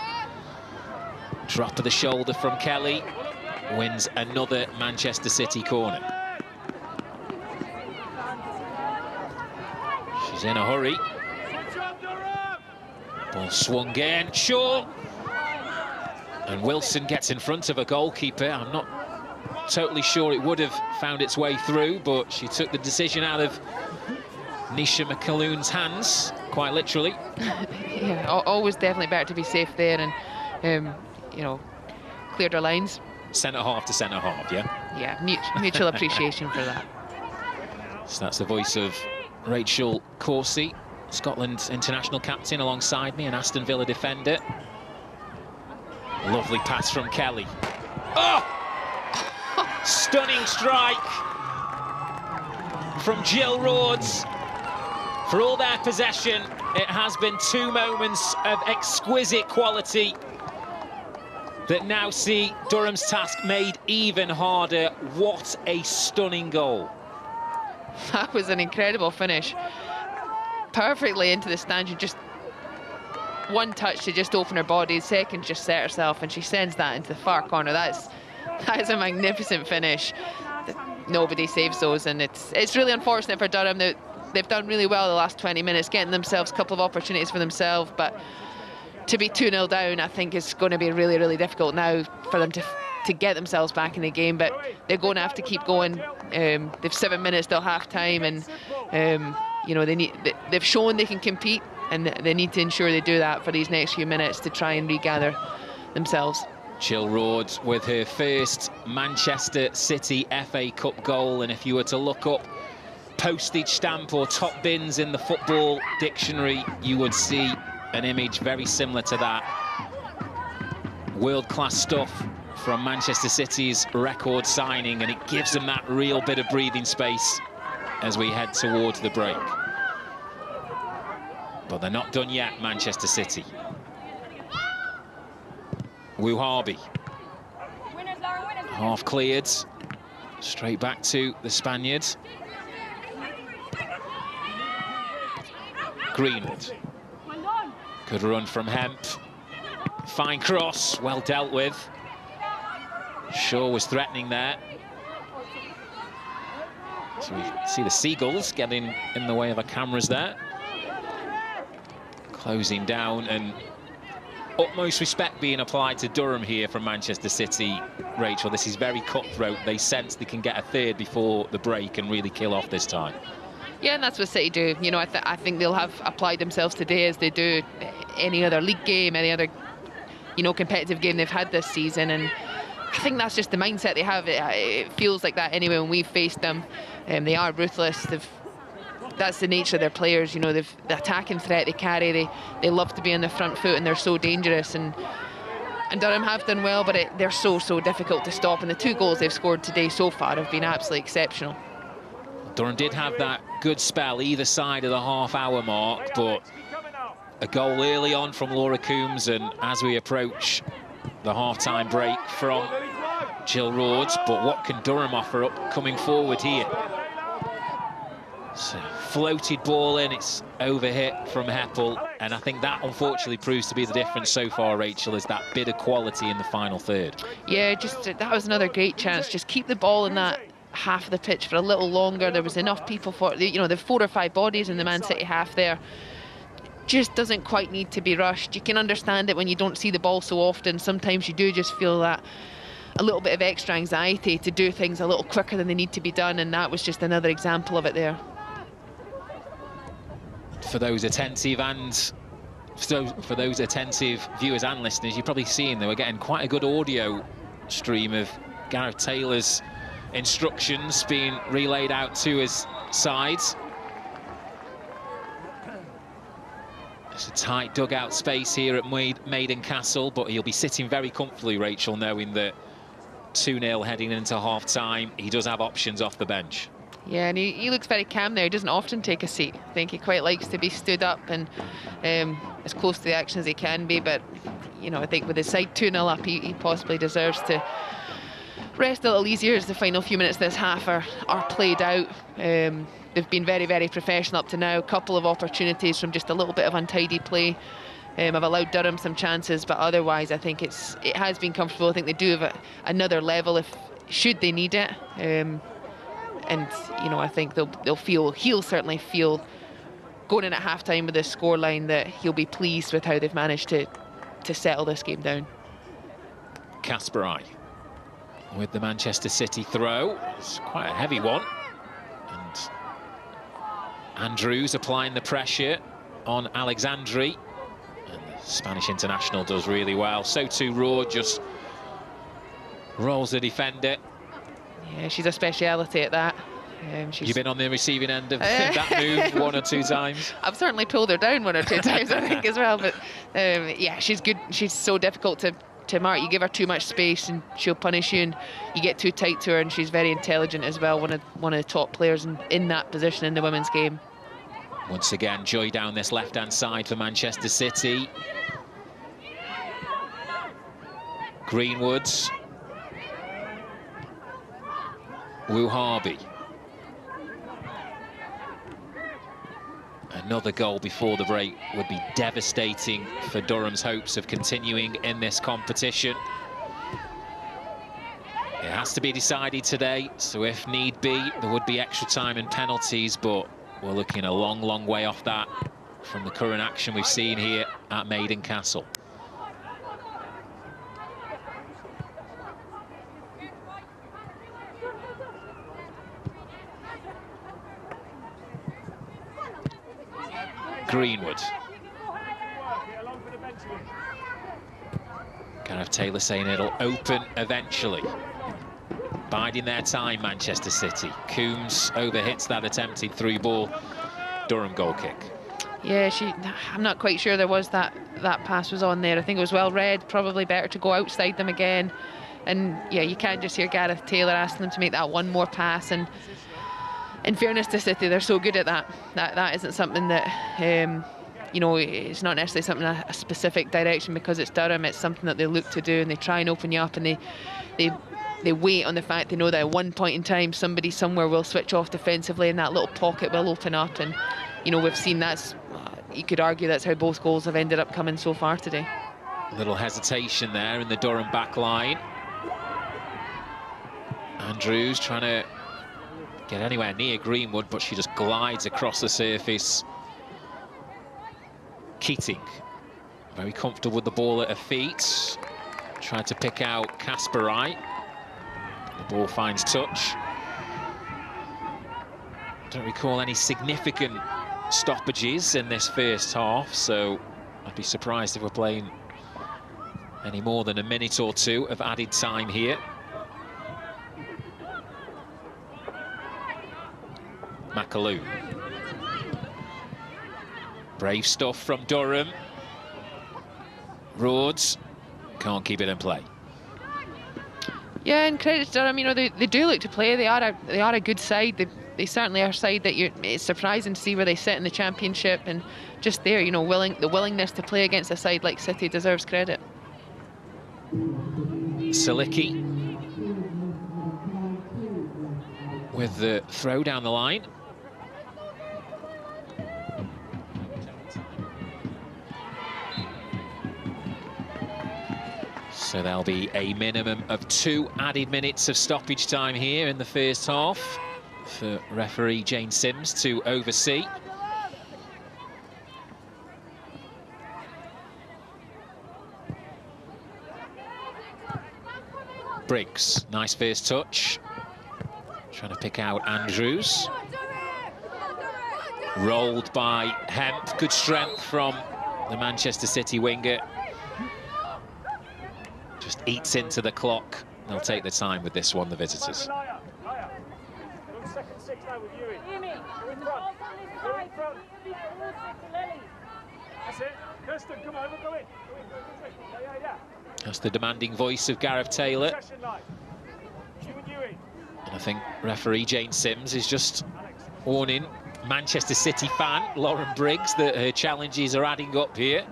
Speaker 1: Drop of the shoulder from Kelly wins another Manchester City corner. She's in a hurry. Ball swung in, Shaw. And Wilson gets in front of a goalkeeper. I'm not totally sure it would have found its way through, but she took the decision out of Nisha McAloon's hands, quite literally.
Speaker 2: Yeah, always definitely better to be safe there, and you know, cleared her lines.
Speaker 1: Centre half to centre half, yeah?
Speaker 2: Yeah, mutual appreciation for that.
Speaker 1: So that's the voice of Rachel Coursey, Scotland's international captain, alongside me, an Aston Villa defender. Lovely pass from Kelly. Oh! Stunning strike from Jill Rhodes. For all their possession, it has been 2 moments of exquisite quality that now see Durham's task made even harder. What a stunning goal. That
Speaker 2: was an incredible finish. Perfectly into the stanchion, just one touch to just open her body, second just set herself, and she sends that into the far corner. That is a magnificent finish. Nobody saves those, and it's really unfortunate for Durham. They've done really well the last 20 minutes, getting themselves a couple of opportunities for themselves, but to be 2-0 down, I think is going to be really, really difficult now for them to get themselves back in the game. But they're going to have to keep going. They've 7 minutes till half-time, and you know, they've shown they can compete, and they need to ensure they do that for these next few minutes to try and regather themselves.
Speaker 1: Jill Roord with her first Manchester City FA Cup goal, and if you were to look up postage stamp or top bins in the football dictionary, you would see an image very similar to that. World-class stuff from Manchester City's record signing, and it gives them that real bit of breathing space as we head towards the break. But they're not done yet, Manchester City. Wuhabi. Half cleared. Straight back to the Spaniards. Greenwood. Good run from Hemp. Fine cross, well dealt with. Shaw was threatening there. So we see the Seagulls getting in the way of the cameras there. Closing down, and utmost respect being applied to Durham here from Manchester City. Rachel, this is very cutthroat. They sense they can get a third before the break and really kill off this time.
Speaker 2: Yeah, and that's what City do. You know, I think they'll have applied themselves today as they do any other league game, any other, you know, competitive game they've had this season. And I think that's just the mindset they have. It feels like that anyway when we've faced them. They are ruthless. That's the nature of their players. You know, the attacking threat they carry. They love to be on the front foot, and they're so dangerous. And Durham have done well, but they're so difficult to stop. And the 2 goals they've scored today so far have been absolutely exceptional.
Speaker 1: Durham did have that good spell either side of the half-hour mark, but a goal early on from Laura Coombs, and as we approach the half-time break from Jill Roord. But what can Durham offer up coming forward here? So, floated ball in, it's overhit from Heppel, and I think that unfortunately proves to be the difference so far, Rachel, is that bit of quality in the final third. Yeah,
Speaker 2: that was another great chance. Just keep the ball in that half of the pitch for a little longer. There was enough people for, you know, the 4 or 5 bodies in the Man City half there. Just doesn't quite need to be rushed. You can understand it when you don't see the ball so often. Sometimes you do just feel that a little bit of extra anxiety to do things a little quicker than they need to be done, and that was just another example of it there.
Speaker 1: For those attentive viewers and listeners, you're probably seeing they were getting quite a good audio stream of Gareth Taylor's instructions being relayed out to his sides. It's a tight dugout space here at Maiden Castle, but he'll be sitting very comfortably, Rachel, knowing that 2-0 heading into half-time. He does have options off the bench.
Speaker 2: Yeah, and he looks very calm there. He doesn't often take a seat. I think he quite likes to be stood up and as close to the action as he can be. But, you know, I think with his side 2-0 up, he possibly deserves to rest a little easier as the final few minutes of this half are played out. They've been very professional up to now. A couple of opportunities from just a little bit of untidy play. I've allowed Durham some chances, but otherwise I think it has been comfortable. I think they do have another level should they need it. And, you know, I think he'll certainly feel, going in at half-time with this scoreline, that he'll be pleased with how they've managed to settle this game down.
Speaker 1: Kasperai with the Manchester City throw. It's quite a heavy one. And Andrews applying the pressure on Alexandri. And the Spanish international does really well. So too Roord, just rolls the defender.
Speaker 2: Yeah, she's a speciality at that.
Speaker 1: You've been on the receiving end of that move 1 or 2 times?
Speaker 2: I've certainly pulled her down 1 or 2 times, I think, as well. But yeah, she's good. She's so difficult to mark. You give her too much space and she'll punish you, and you get too tight to her, and she's very intelligent as well. One of the top players in that position in the women's game.
Speaker 1: Once again, Joy down this left-hand side for Manchester City. Greenwoods. Wuhabi. Another goal before the break would be devastating for Durham's hopes of continuing in this competition. It has to be decided today, so if need be, there would be extra time and penalties, but we're looking a long, long way off that from the current action we've seen here at Maiden Castle. Greenwood. Gareth Taylor saying it'll open eventually. Biding their time, Manchester City. Coombs overhits that attempted through ball. Durham goal kick.
Speaker 2: Yeah, I'm not quite sure there was that pass was on there. I think it was well read. Probably better to go outside them again. And yeah, you can't just hear Gareth Taylor asking them to make that one more pass. And in fairness to City, they're so good at that. That isn't something that, you know, it's not necessarily something a specific direction because it's Durham. It's something that they look to do, and they try and open you up, and they wait on the fact they know that at one point in time somebody somewhere will switch off defensively, and that little pocket will open up. And you know, we've seen that's. You could argue that's how both goals have ended up coming so far today.
Speaker 1: A little hesitation there in the Durham back line. Andrews trying to get anywhere near Greenwood, but she just glides across the surface. Keating, very comfortable with the ball at her feet. Tried to pick out Kasparai. The ball finds touch. Don't recall any significant stoppages in this first half, so I'd be surprised if we're playing any more than a minute or two of added time here. McAloo. Brave stuff from Durham. Rhodes can't keep it in play.
Speaker 2: Yeah, and credit to Durham, you know, they do look to play. They are a good side. They certainly are a side that it's surprising to see where they sit in the championship, and just there, you know, the willingness to play against a side like City deserves credit.
Speaker 1: Silicki with the throw down the line. So there'll be a minimum of 2 added minutes of stoppage time here in the first half for referee Jane Sims to oversee. Briggs, nice first touch. Trying to pick out Andrews. Rolled by Hemp, good strength from the Manchester City winger. Just eats into the clock. They'll take the time with this one, the visitors. That's the demanding voice of Gareth Taylor. And I think referee Jane Sims is just warning Manchester City fan Lauren Briggs that her challenges are adding up here.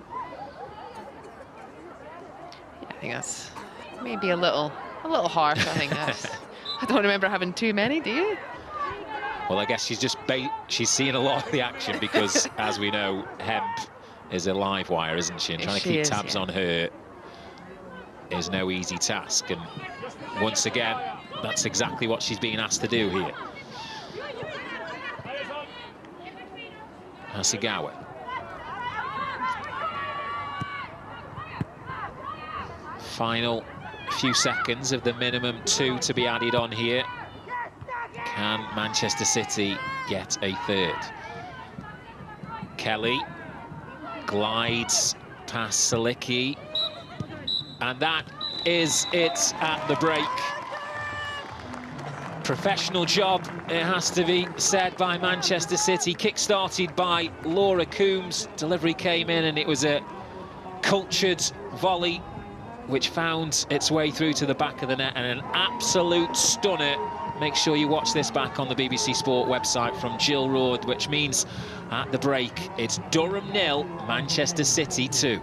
Speaker 2: I think that's maybe a little harsh. I think that's. I don't remember having too many, do you?
Speaker 1: Well, I guess she's seeing a lot of the action because, as we know, Hemp is a live wire, isn't she? And trying to keep tabs on her is no easy task. And once again, that's exactly what she's being asked to do here. Hasegawa. Final few seconds of the minimum 2 to be added on here. Can Manchester City get a third? Kelly glides past Silicki, and that is it at the break. Professional job, it has to be said, by Manchester City, kick-started by Laura Coombs. Delivery came in and it was a cultured volley which found its way through to the back of the net, and an absolute stunner. Make sure you watch this back on the BBC Sport website from Jill Roord, which means at the break it's Durham 0, Manchester City 2.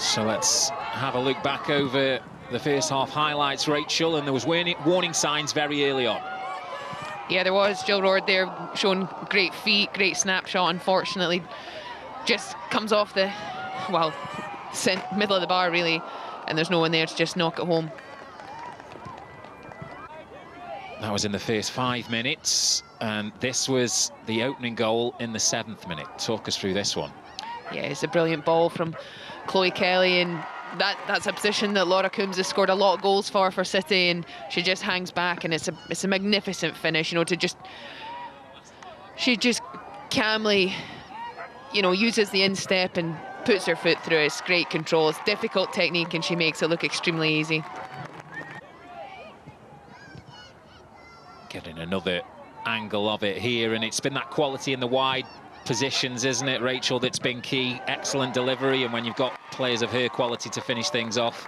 Speaker 1: So let's have a look back over the first half highlights, Rachel, and there was warning signs very early on.
Speaker 2: Yeah, there was. Jill Roord there showing great feet, great snapshot. Unfortunately, just comes off the, well, middle of the bar really, and there's no one there to just knock it home.
Speaker 1: That was in the first 5 minutes, and this was the opening goal in the 7th minute. Talk us through this one.
Speaker 2: Yeah, it's a brilliant ball from Chloe Kelly, and that's a position that Laura Coombs has scored a lot of goals for City, and she just hangs back, and it's a magnificent finish, you know, she just calmly, you know, uses the instep and puts her foot through it. It's great control, it's difficult technique, and she makes it look extremely easy.
Speaker 1: Getting another angle of it here, and it's been that quality in the wide positions, isn't it, Rachel, that's been key. Excellent delivery, and when you've got players of her quality to finish things off.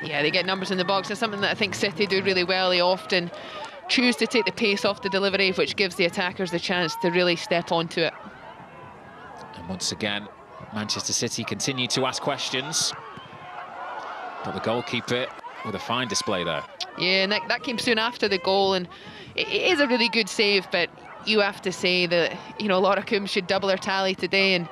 Speaker 2: Yeah, they get numbers in the box. It's something that I think City do really well. They often choose to take the pace off the delivery, which gives the attackers the chance to really step onto it.
Speaker 1: And once again, Manchester City continue to ask questions, but the goalkeeper with a fine display there.
Speaker 2: Yeah, and that came soon after the goal, and it is a really good save, but you have to say that, you know, Laura Coombs should double her tally today, and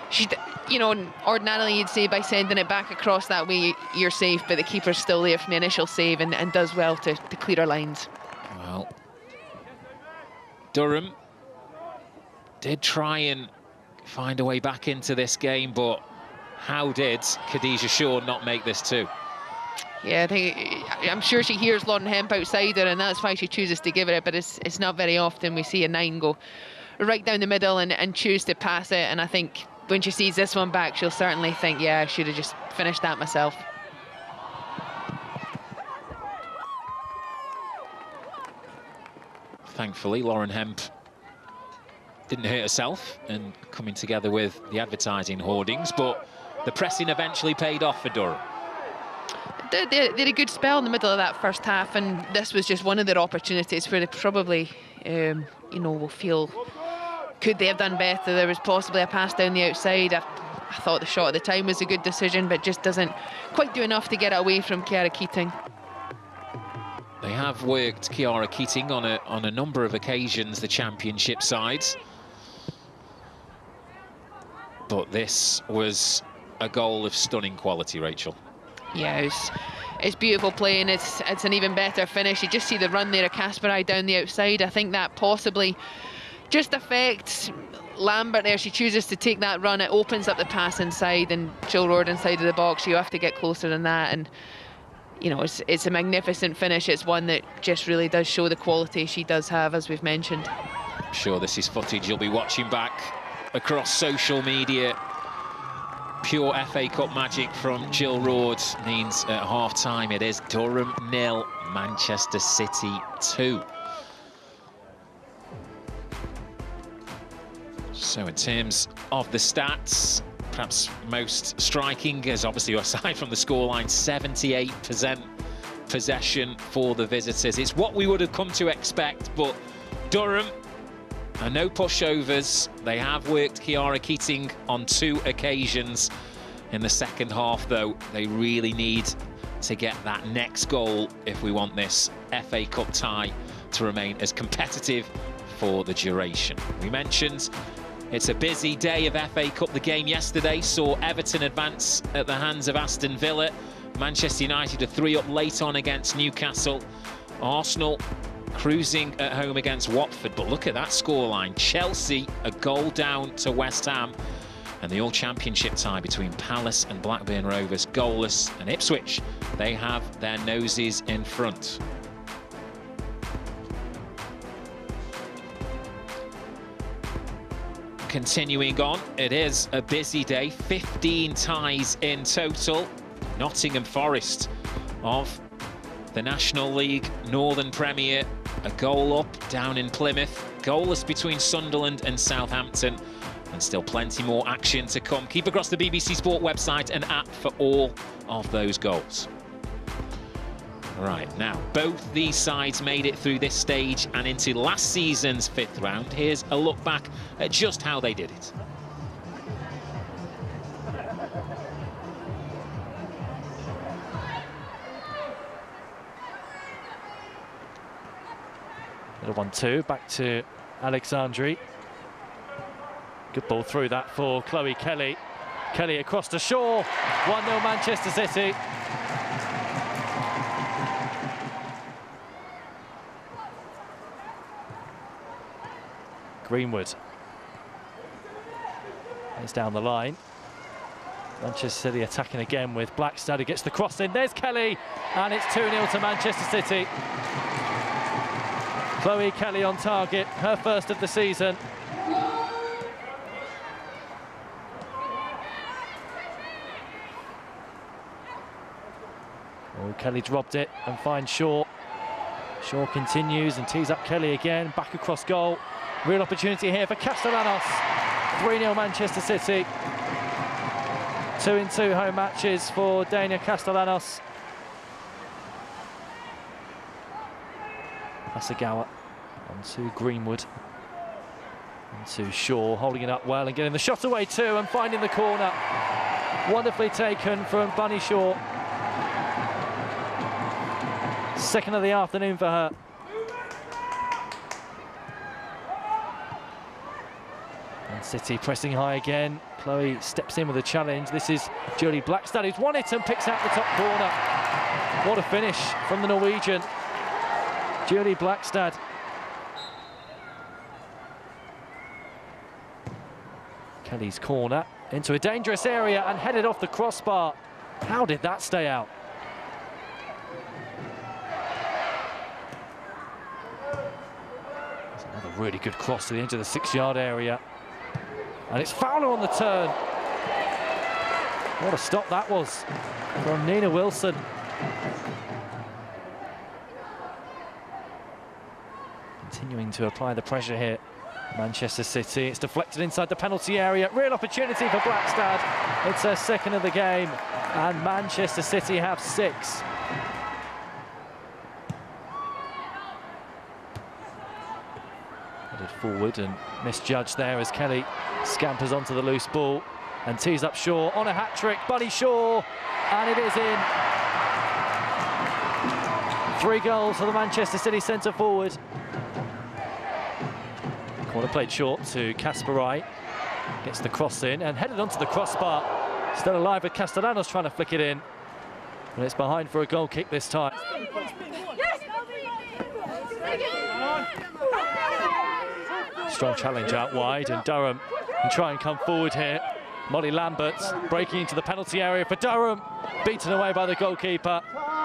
Speaker 2: she, you know, ordinarily you'd say by sending it back across that way you're safe, but the keeper's still there from the initial save and does well to clear her lines.
Speaker 1: Well, Durham did try and find a way back into this game, but how did Khadija Shaw not make this too?
Speaker 2: Yeah, I'm sure she hears Lauren Hemp outside her, and that's why she chooses to give it, but it's not very often we see a 9 go right down the middle and choose to pass it, and I think when she sees this one back, she'll certainly think, yeah, I should have just finished that myself.
Speaker 1: Thankfully, Lauren Hemp didn't hurt herself and coming together with the advertising hoardings, but the pressing eventually paid off for Durham.
Speaker 2: They had a good spell in the middle of that first half, and this was just one of their opportunities where they probably, you know, will feel, could they have done better? There was possibly a pass down the outside. I thought the shot at the time was a good decision, but just doesn't quite do enough to get it away from Kiara Keating.
Speaker 1: They have worked Kiara Keating on a number of occasions, the championship sides. But this was a goal of stunning quality, Rachel.
Speaker 2: Yeah, it's beautiful play, and it's an even better finish. You just see the run there of Kasparai down the outside. I think that possibly just affects Lambert there. She chooses to take that run. It opens up the pass inside, and Jill Roord inside of the box. You have to get closer than that, and you know, it's a magnificent finish. It's one that just really does show the quality she does have, as we've mentioned.
Speaker 1: I'm sure this is footage you'll be watching back across social media. Pure FA Cup magic from Jill Roord means at half-time it is Durham 0, Manchester City 2. So in terms of the stats, perhaps most striking is obviously, aside from the scoreline, 78% possession for the visitors. It's what we would have come to expect, but Durham and no pushovers. They have worked Kiara Keating on 2 occasions in the second half, though. They really need to get that next goal if we want this FA Cup tie to remain as competitive for the duration. We mentioned it's a busy day of FA Cup. The game yesterday saw Everton advance at the hands of Aston Villa. Manchester United are 3-up late on against Newcastle. Arsenal cruising at home against Watford, but look at that scoreline. Chelsea a goal down to West Ham, and the all-championship tie between Palace and Blackburn Rovers goalless, and Ipswich, they have their noses in front. Continuing on, it is a busy day, 15 ties in total. Nottingham Forest of the National League Northern Premier, a goal up down in Plymouth, goalless between Sunderland and Southampton, and still plenty more action to come. Keep across the BBC Sport website and app for all of those goals. Right, now, both these sides made it through this stage and into last season's 5th round. Here's a look back at just how they did it.
Speaker 3: Little 1-2, back to Alexandri. Good ball through that for Chloe Kelly. Kelly across to Shaw, 1-0 Manchester City. Greenwood. It's down the line. Manchester City attacking again with Blackstad, who gets the cross in. There's Kelly, and it's 2-0 to Manchester City. Chloe Kelly on target, her first of the season. Oh, Kelly dropped it and finds Shaw. Shaw continues and tees up Kelly again, back across goal. Real opportunity here for Castellanos. 3-0 Manchester City. 2-2 home matches for Dania Castellanos. Asagawa onto Greenwood. Onto Shaw, holding it up well and getting the shot away too and finding the corner. Wonderfully taken from Bunny Shaw. Second of the afternoon for her. And City pressing high again. Chloe steps in with a challenge. This is Julie Blackstad, who's won it and picks out the top corner. What a finish from the Norwegian. Julie Blackstad. Kelly's corner into a dangerous area and headed off the crossbar. How did that stay out? That's another really good cross to the edge of the 6-yard area. And it's Fowler on the turn. What a stop that was from Nina Wilson. Continuing to apply the pressure here. Manchester City, it's deflected inside the penalty area. Real opportunity for Blackstad. It's her second of the game, and Manchester City have 6. Headed forward and misjudged there as Kelly scampers onto the loose ball and tees up Shaw on a hat-trick. Bunny Shaw, and it is in. 3 goals for the Manchester City centre forward. Corner played short to Kasparai. Gets the cross in and headed onto the crossbar. Still alive with Castellanos trying to flick it in. And it's behind for a goal kick this time. Strong challenge out wide, and Durham can try and come forward here. Molly Lambert breaking into the penalty area for Durham. Beaten away by the goalkeeper.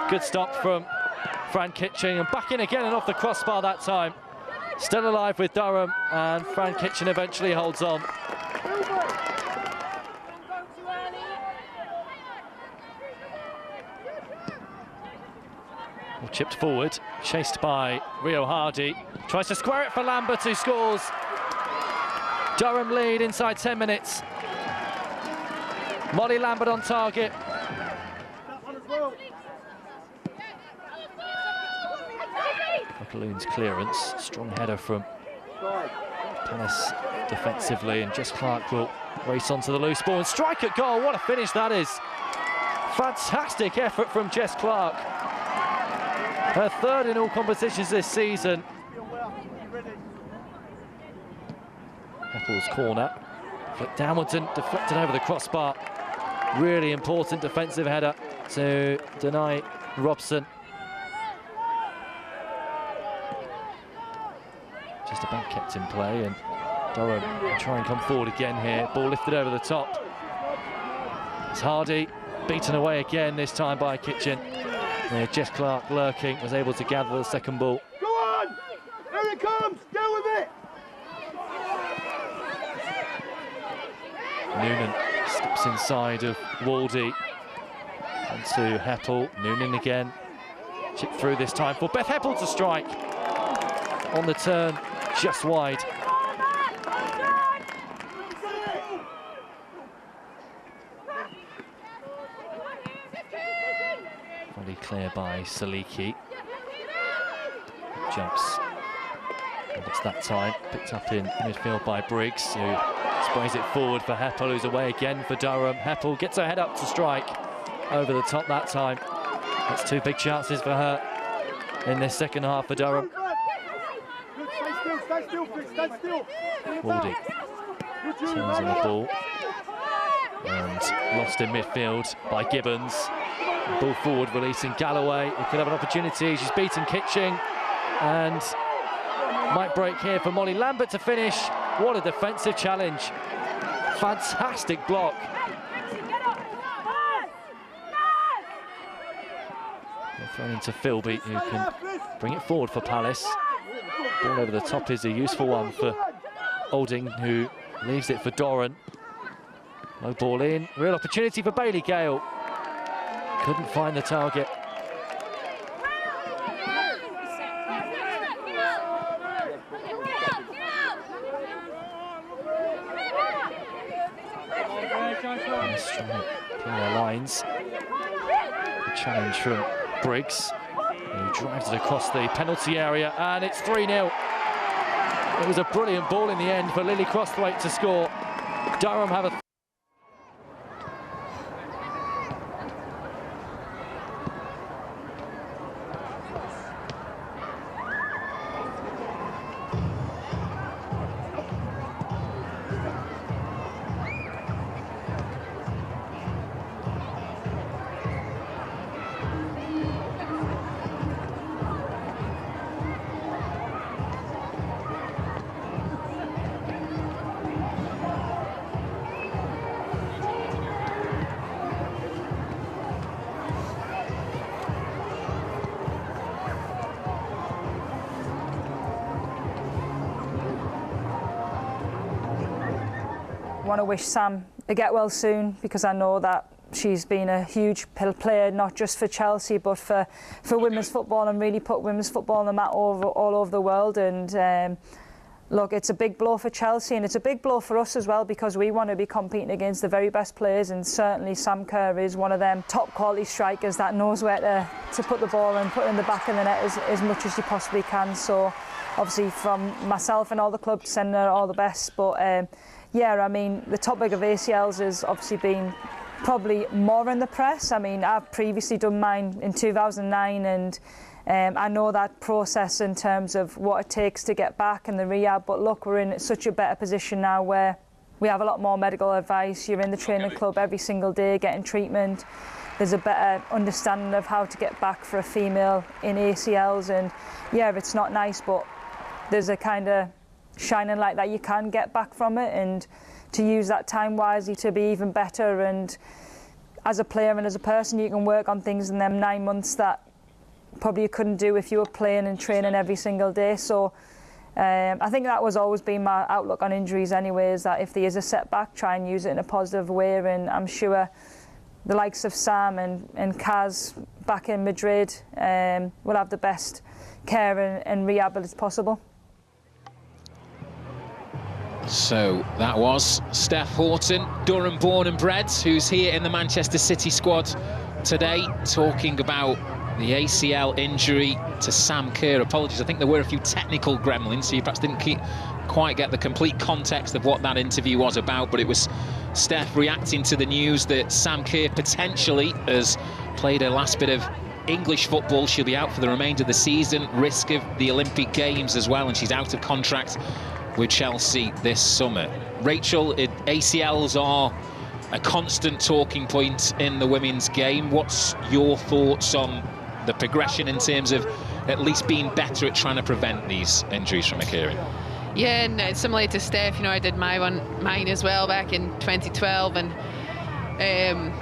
Speaker 3: Good stop from Fran Kitchen, and back in again and off the crossbar that time. Still alive with Durham, and Fran Kitchen eventually holds on. Well, chipped forward, chased by Rio Hardy. Tries to square it for Lambert, who scores. Durham lead inside 10 minutes. Molly Lambert on target. Balloon's clearance, strong header from Palace defensively, and Jess Clark will race onto the loose ball and strike at goal. What a finish that is. Fantastic effort from Jess Clark. Her 3rd in all competitions this season. Apple's corner, flicked downwards and deflected over the crossbar. Really important defensive header to deny Robson. Just about kept in play, and Durham will try and come forward again here. Ball lifted over the top. It's Hardy, beaten away again, this time by Kitchen. Jess Clark lurking, was able to gather the second ball.
Speaker 4: Go on! Here it comes! Deal with it!
Speaker 3: Noonan steps inside of Waldy. Onto Heppel, Noonan again. Chip through this time for Beth Heppel to strike. On the turn, just wide. Volley clear by Saliki. Jumps. And it's that time picked up in midfield by Briggs, who Sprays it forward for Heppel, who's away again for Durham. Heppel gets her head up to strike. Over the top that time. That's 2 big chances for her in this second half for Durham. Waldy turns on the ball and lost in midfield by Gibbons. Ball forward, releasing Galloway. He could have an opportunity. She's beaten Kitching and might break here for Molly Lambert to finish. What a defensive challenge. Fantastic block. Thrown into Philby, who can bring it forward for Palace. Ball over the top is a useful one for Olding, who leaves it for Doran. No ball in. Real opportunity for Bailey Gale. Couldn't find the target. Nice try to play their lines. A challenge from Briggs, who drives it across the penalty area, and it's 3-0. It was a brilliant ball in the end for Lily Crosthwaite to score. Durham have a
Speaker 5: I want to wish Sam a get well soon, because I know that she's been a huge player, not just for Chelsea but for women's football, and really put women's football on the map all over the world. And look, it's a big blow for Chelsea, and it's a big blow for us as well, because we want to be competing against the very best players, and certainly Sam Kerr is one of them top quality strikers that knows where to put the ball and put it in the back of the net as much as he possibly can. So obviously from myself and all the club, sending her all the best. But yeah, I mean, the topic of ACLs has obviously been probably more in the press. I mean, I've previously done mine in 2009, and I know that process in terms of what it takes to get back and the rehab. But look, we're in such a better position now where we have a lot more medical advice. You're in the training club every single day getting treatment. There's a better understanding of how to get back for a female in ACLs. And yeah, it's not nice, but there's a kind of shining light that you can get back from it, and to use that time wisely to be even better. And as a player and as a person, you can work on things in them 9 months that probably you couldn't do if you were playing and training every single day. So I think that was always been my outlook on injuries anyway, is that if there is a setback, try and use it in a positive way. And I'm sure the likes of Sam and Kaz back in Madrid will have the best care and rehab as possible.
Speaker 1: So that was Steph Horton, Durham born and bred, who's here in the Manchester City squad today, talking about the ACL injury to Sam Kerr. Apologies, I think there were a few technical gremlins, so you perhaps didn't quite get the complete context of what that interview was about, but it was Steph reacting to the news that Sam Kerr potentially has played her last bit of English football. She'll be out for the remainder of the season, risk of the Olympic Games as well, and she's out of contract with Chelsea this summer. Rachel, ACLs are a constant talking point in the women's game. What's your thoughts on the progression in terms of at least being better at trying to prevent these injuries from occurring?
Speaker 2: Yeah, and similar to Steph, you know, I did mine as well back in 2012, and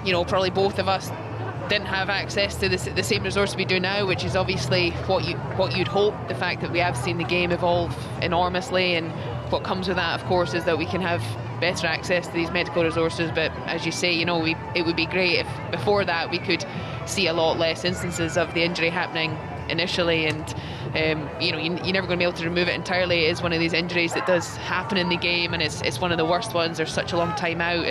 Speaker 2: you know, probably both of us didn't have access to the same resource we do now, which is obviously what you'd hope. The fact that we have seen the game evolve enormously, and what comes with that, of course, is that we can have better access to these medical resources. But as you say, you know, it would be great if before that we could see a lot less instances of the injury happening initially. And you know, you're never going to be able to remove it entirely. It is one of these injuries that does happen in the game, and it's one of the worst ones. There's such a long time out.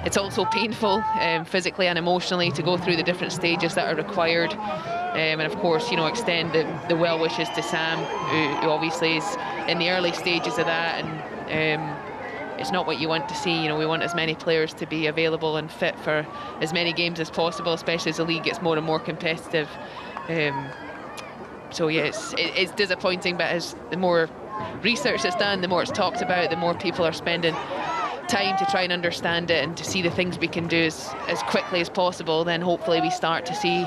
Speaker 2: It's also painful physically and emotionally to go through the different stages that are required. And of course, you know, extend the well wishes to Sam, who obviously is in the early stages of that. And it's not what you want to see. You know, we want as many players to be available and fit for as many games as possible, especially as the league gets more and more competitive. So yeah, it's disappointing, but as the more research that's done, the more it's talked about, the more people are spending time to try and understand it and to see the things we can do as quickly as possible, then hopefully we start to see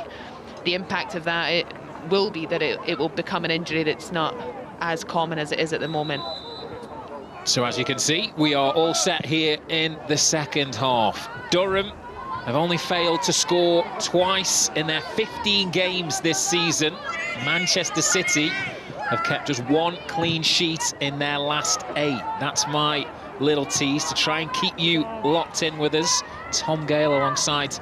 Speaker 2: the impact of that. It will be that it will become an injury that's not as common as it is at the moment.
Speaker 1: So as you can see, we are all set here in the second half. Durham have only failed to score twice in their 15 games this season. Manchester City have kept just one clean sheet in their last 8. That's my little tease to try and keep you locked in with us. Tom Gale alongside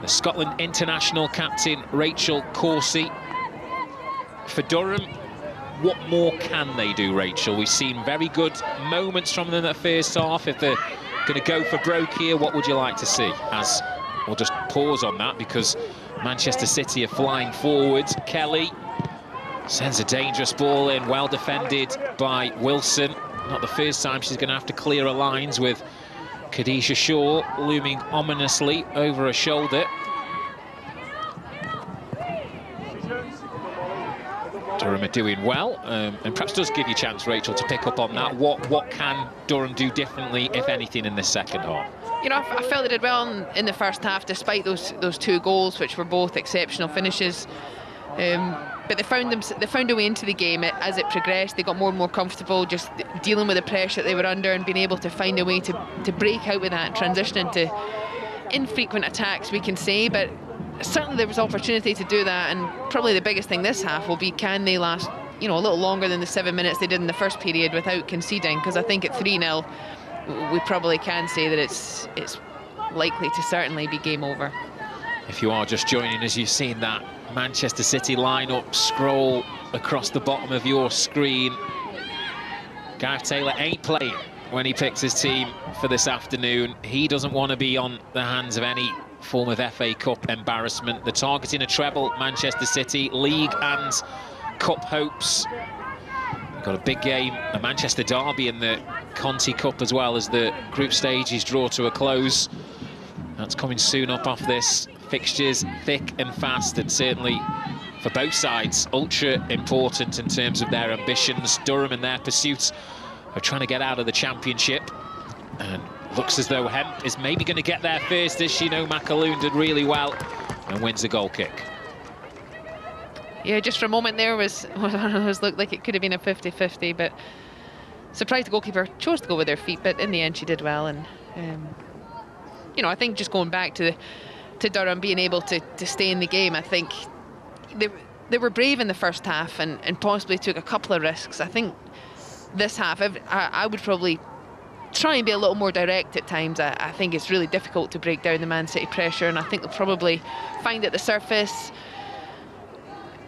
Speaker 1: the Scotland international captain Rachel Coursey. For Durham, what more can they do, Rachel? We've seen very good moments from them in the first half. If they're going to go for broke here, what would you like to see? As we'll just pause on that because Manchester City are flying forward. Kelly sends a dangerous ball in, well defended by Wilson. Not the first time she's going to have to clear her lines with Khadijah Shaw looming ominously over her shoulder. Durham are doing well, and perhaps does give you a chance, Rachel, to pick up on that. What can Durham do differently, if anything, in this second half?
Speaker 2: You know, I felt they did well in the first half, despite those 2 goals, which were both exceptional finishes. But they found a way into the game as it progressed. They got more and more comfortable just dealing with the pressure that they were under and being able to find a way to break out with that, transition into infrequent attacks, we can say, but certainly there was opportunity to do that. And probably the biggest thing this half will be, can they last, you know, a little longer than the 7 minutes they did in the first period without conceding? Because I think at 3-0 we probably can say that it's likely to certainly be game over.
Speaker 1: If you are just joining us, you've seen that Manchester City lineup scroll across the bottom of your screen. Gareth Taylor ain't playing when he picks his team for this afternoon. He doesn't want to be on the hands of any form of FA Cup embarrassment. They're targeting a treble, Manchester City, league and cup hopes. Got a big game, a Manchester derby in the Conti Cup as well, as the group stages draw to a close. That's coming soon up off this. Fixtures thick and fast, and certainly for both sides ultra important in terms of their ambitions. Durham in their pursuit of trying to get out of the Championship, and looks as though Hemp is maybe going to get there first, as you know McAloon did really well and wins a goal kick.
Speaker 2: Yeah, just for a moment there was looked like it could have been a 50-50, but surprised the goalkeeper chose to go with their feet, but in the end she did well. And you know, I think just going back to Durham being able to stay in the game, I think they were brave in the first half and possibly took a couple of risks. I think this half, I would probably try and be a little more direct at times. I think it's really difficult to break down the Man City pressure, and I think they'll probably find that the surface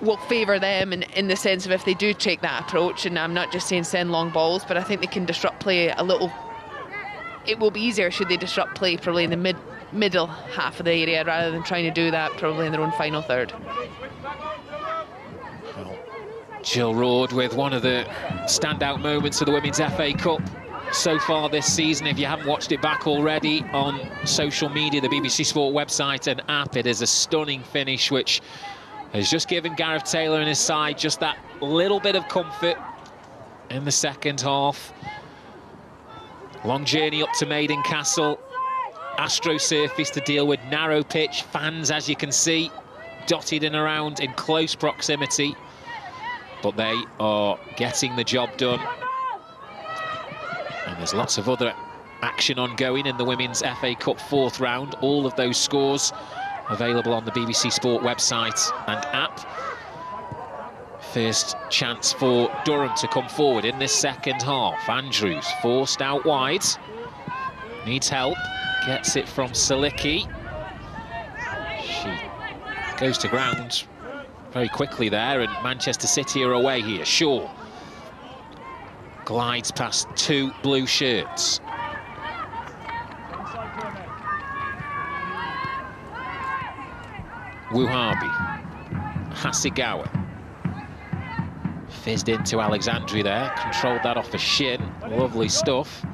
Speaker 2: will favour them in the sense of if they do take that approach. And I'm not just saying send long balls, but I think they can disrupt play a little. It will be easier should they disrupt play probably in the middle half of the area rather than trying to do that probably in their own final third.
Speaker 1: Well, Jill Roord with one of the standout moments of the Women's FA Cup so far this season. If you haven't watched it back already on social media, the BBC Sport website and app, it is a stunning finish which has just given Gareth Taylor and his side just that little bit of comfort in the second half. Long journey up to Maiden Castle, Astro surface to deal with, narrow pitch, fans as you can see dotted and around in close proximity, but they are getting the job done. And there's lots of other action ongoing in the Women's FA Cup 4th round. All of those scores available on the BBC Sport website and app. First chance for Durham to come forward in this second half. Andrews forced out wide, needs help, gets it from Salicki. She goes to ground very quickly there, and Manchester City are away here. Shaw glides past 2 blue shirts. Wuhabi, Hasegawa, fizzed into Alexandri there, controlled that off the shin, lovely stuff.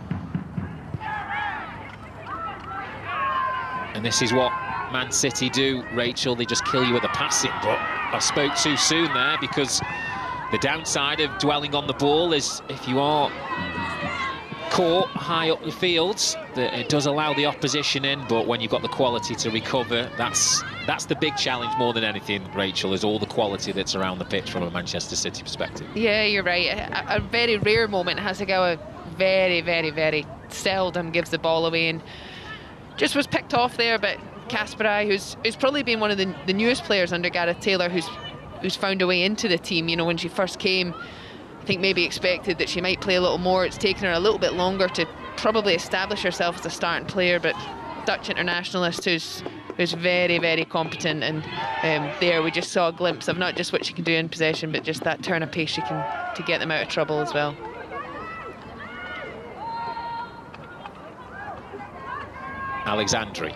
Speaker 1: And this is what Man City do, Rachel. They just kill you with the passing. But I spoke too soon there, because the downside of dwelling on the ball is if you are caught high up the fields, that it does allow the opposition in, but when you've got the quality to recover, that's the big challenge more than anything, Rachel, is all the quality that's around the pitch from a Manchester City perspective.
Speaker 2: Yeah, you're right. A very rare moment. Hasegawa very, very, very seldom gives the ball away, and just was picked off there. But Kasparai, who's probably been one of the newest players under Gareth Taylor, who's found a way into the team. You know, when she first came, I think maybe expected that she might play a little more. It's taken her a little bit longer to probably establish herself as a starting player, but Dutch internationalist who's very, very competent, and there we just saw a glimpse of not just what she can do in possession, but just that turn of pace she can to get them out of trouble as well.
Speaker 1: Alexandri.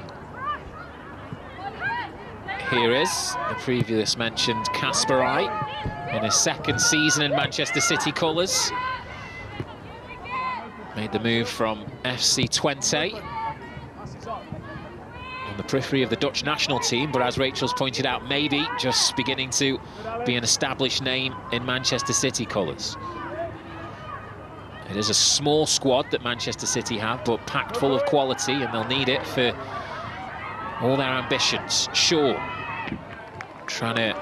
Speaker 1: Here is the previous mentioned Kasparai in his second season in Manchester City colours. Made the move from FC Twente on the periphery of the Dutch national team, but as Rachel's pointed out, maybe just beginning to be an established name in Manchester City colours. It is a small squad that Manchester City have, but packed full of quality, and they'll need it for all their ambitions. Shaw trying to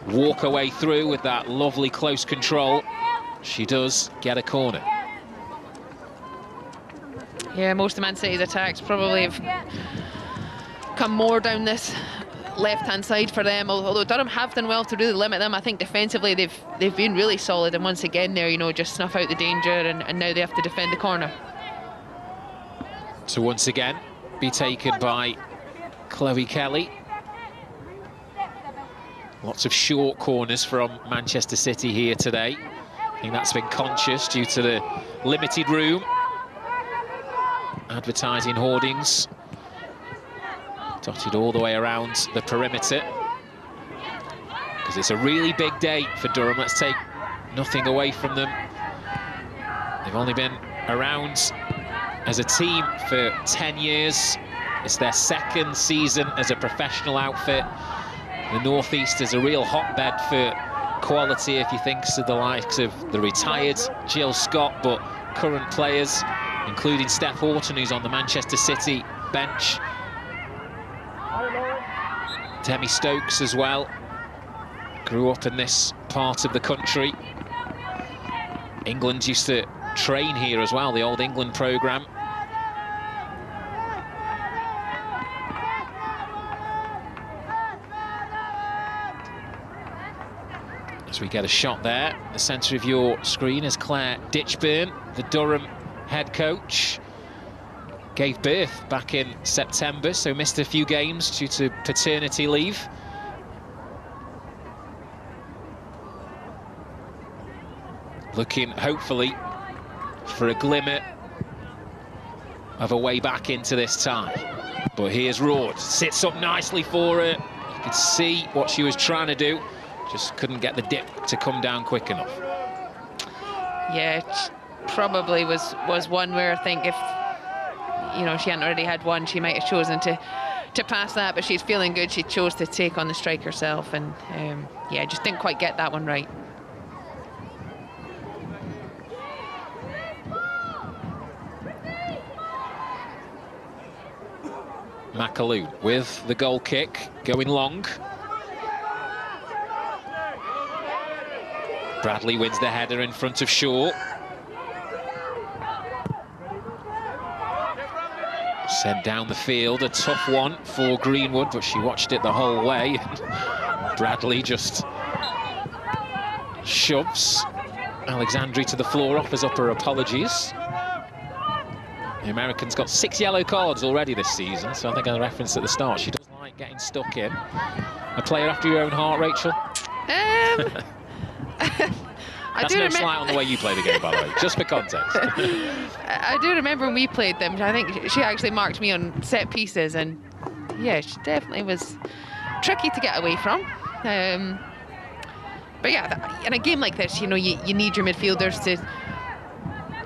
Speaker 1: walk her way through with that lovely close control. She does get a corner.
Speaker 2: Yeah, most of Man City's attacks probably have come more down this left-hand side for them, although Durham have done well to really limit them. I think defensively they've been really solid, and once again there, you know, just snuff out the danger, and now they have to defend the corner.
Speaker 1: To once again be taken by Chloe Kelly. Lots of short corners from Manchester City here today. I think that's been conscious due to the limited room. Advertising hoardings dotted all the way around the perimeter, because it's a really big day for Durham. Let's take nothing away from them. They've only been around as a team for 10 years. It's their second season as a professional outfit. The Northeast is a real hotbed for quality, if you think of the likes of the retired Jill Scott, but current players, including Steph Horton, who's on the Manchester City bench. Demi Stokes as well. Grew up in this part of the country. England used to train here as well, the Old England programme. As we get a shot there, the centre of your screen is Claire Ditchburn, the Durham head coach. Gave birth back in September, so missed a few games due to paternity leave. Looking, hopefully, for a glimmer of a way back into this tie. But here's Roard, sits up nicely for her. You could see what she was trying to do, just couldn't get the dip to come down quick enough.
Speaker 2: Yeah, it probably was one where I think if, you know, she hadn't already had one, she might have chosen to pass that, but she's feeling good. She chose to take on the strike herself, and yeah, just didn't quite get that one right.
Speaker 1: McAloon with the goal kick, going long. Bradley wins the header in front of Shaw. Sent down the field, a tough one for Greenwood, but she watched it the whole way. Bradley just shoves Alexandri to the floor, offers up her apologies. The American's got 6 yellow cards already this season, so I think I referenced at the start, she doesn't like getting stuck in. A player after your own heart, Rachel? That's no slight on the way you play the game, by the way, just for context.
Speaker 2: I do remember when we played them, I think she actually marked me on set pieces, and yeah, she definitely was tricky to get away from. But yeah, in a game like this, you know, you need your midfielders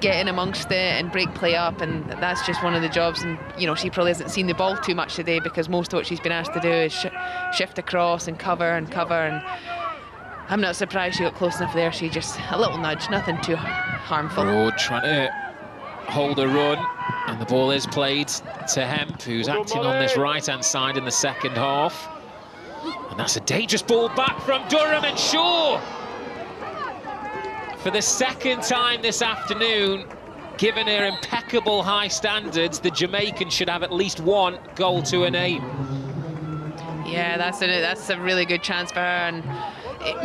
Speaker 2: get in amongst it and break play up, and that's just one of the jobs. And you know, she probably hasn't seen the ball too much today, because most of what she's been asked to do is shift across and cover and cover, and I'm not surprised she got close enough there. She just a little nudge, nothing too harmful.
Speaker 1: Broad trying to hold a run, and the ball is played to Hemp, who's acting on this right-hand side in the second half. And that's a dangerous ball back from Durham, and Shaw, for the second time this afternoon, given her impeccable high standards, the Jamaican should have at least one goal to her name.
Speaker 2: Yeah, that's a really good chance for her, and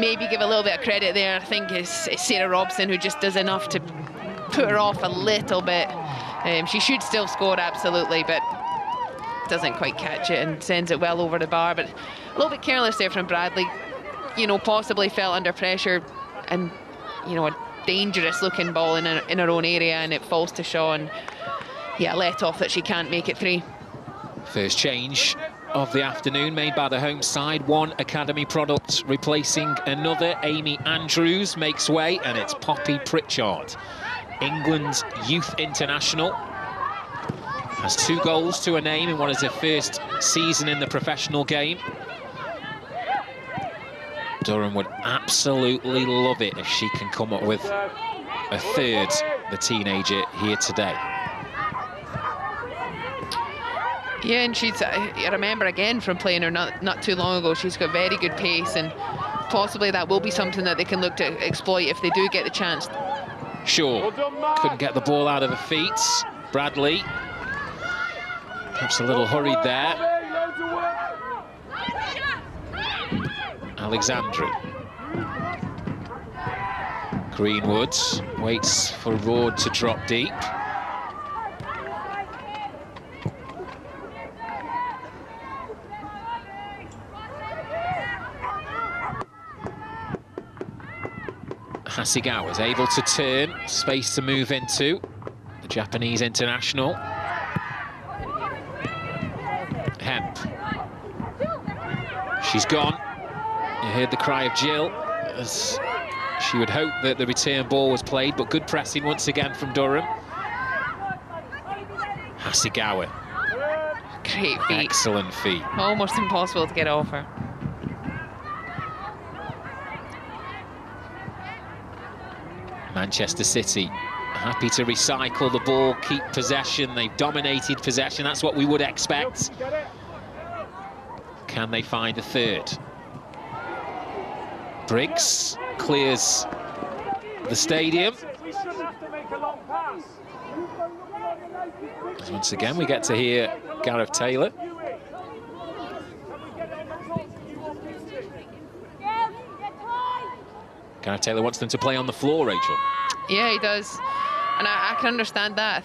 Speaker 2: maybe give a little bit of credit there. I think it's Sarah Robson who just does enough to put her off a little bit. She should still score, absolutely, but doesn't quite catch it and sends it well over the bar. But a little bit careless there from Bradley. You know, possibly felt under pressure, and you know, a dangerous looking ball in her own area, and it falls to Shaw, and yeah, let off that she can't make it through.
Speaker 1: First change of the afternoon made by the home side. One academy product replacing another. Amy Andrews makes way, and it's Poppy Pritchard, England's youth international. Has 2 goals to her name in what is her first season in the professional game. Durham would absolutely love it if she can come up with a third, the teenager, here today.
Speaker 2: Yeah, and I remember again from playing her not too long ago, she's got very good pace, and possibly that will be something that they can look to exploit if they do get the chance.
Speaker 1: Sure, couldn't get the ball out of her feet. Bradley, perhaps a little hurried there. Alexandri. Greenwood waits for Ward to drop deep. Hasegawa is able to turn, space to move into, the Japanese international. Hemp. She's gone. You heard the cry of Jill, as she would hope that the return ball was played, but good pressing once again from Durham. Hasegawa.
Speaker 2: Great feet.
Speaker 1: Excellent feet.
Speaker 2: Almost impossible to get off her.
Speaker 1: Manchester City happy to recycle the ball, keep possession. They've dominated possession. That's what we would expect. Can they find a third? Briggs clears the stadium. Once again, we get to hear Gareth Taylor. Gareth Taylor wants them to play on the floor, Rachel.
Speaker 2: Yeah, he does. And I can understand that.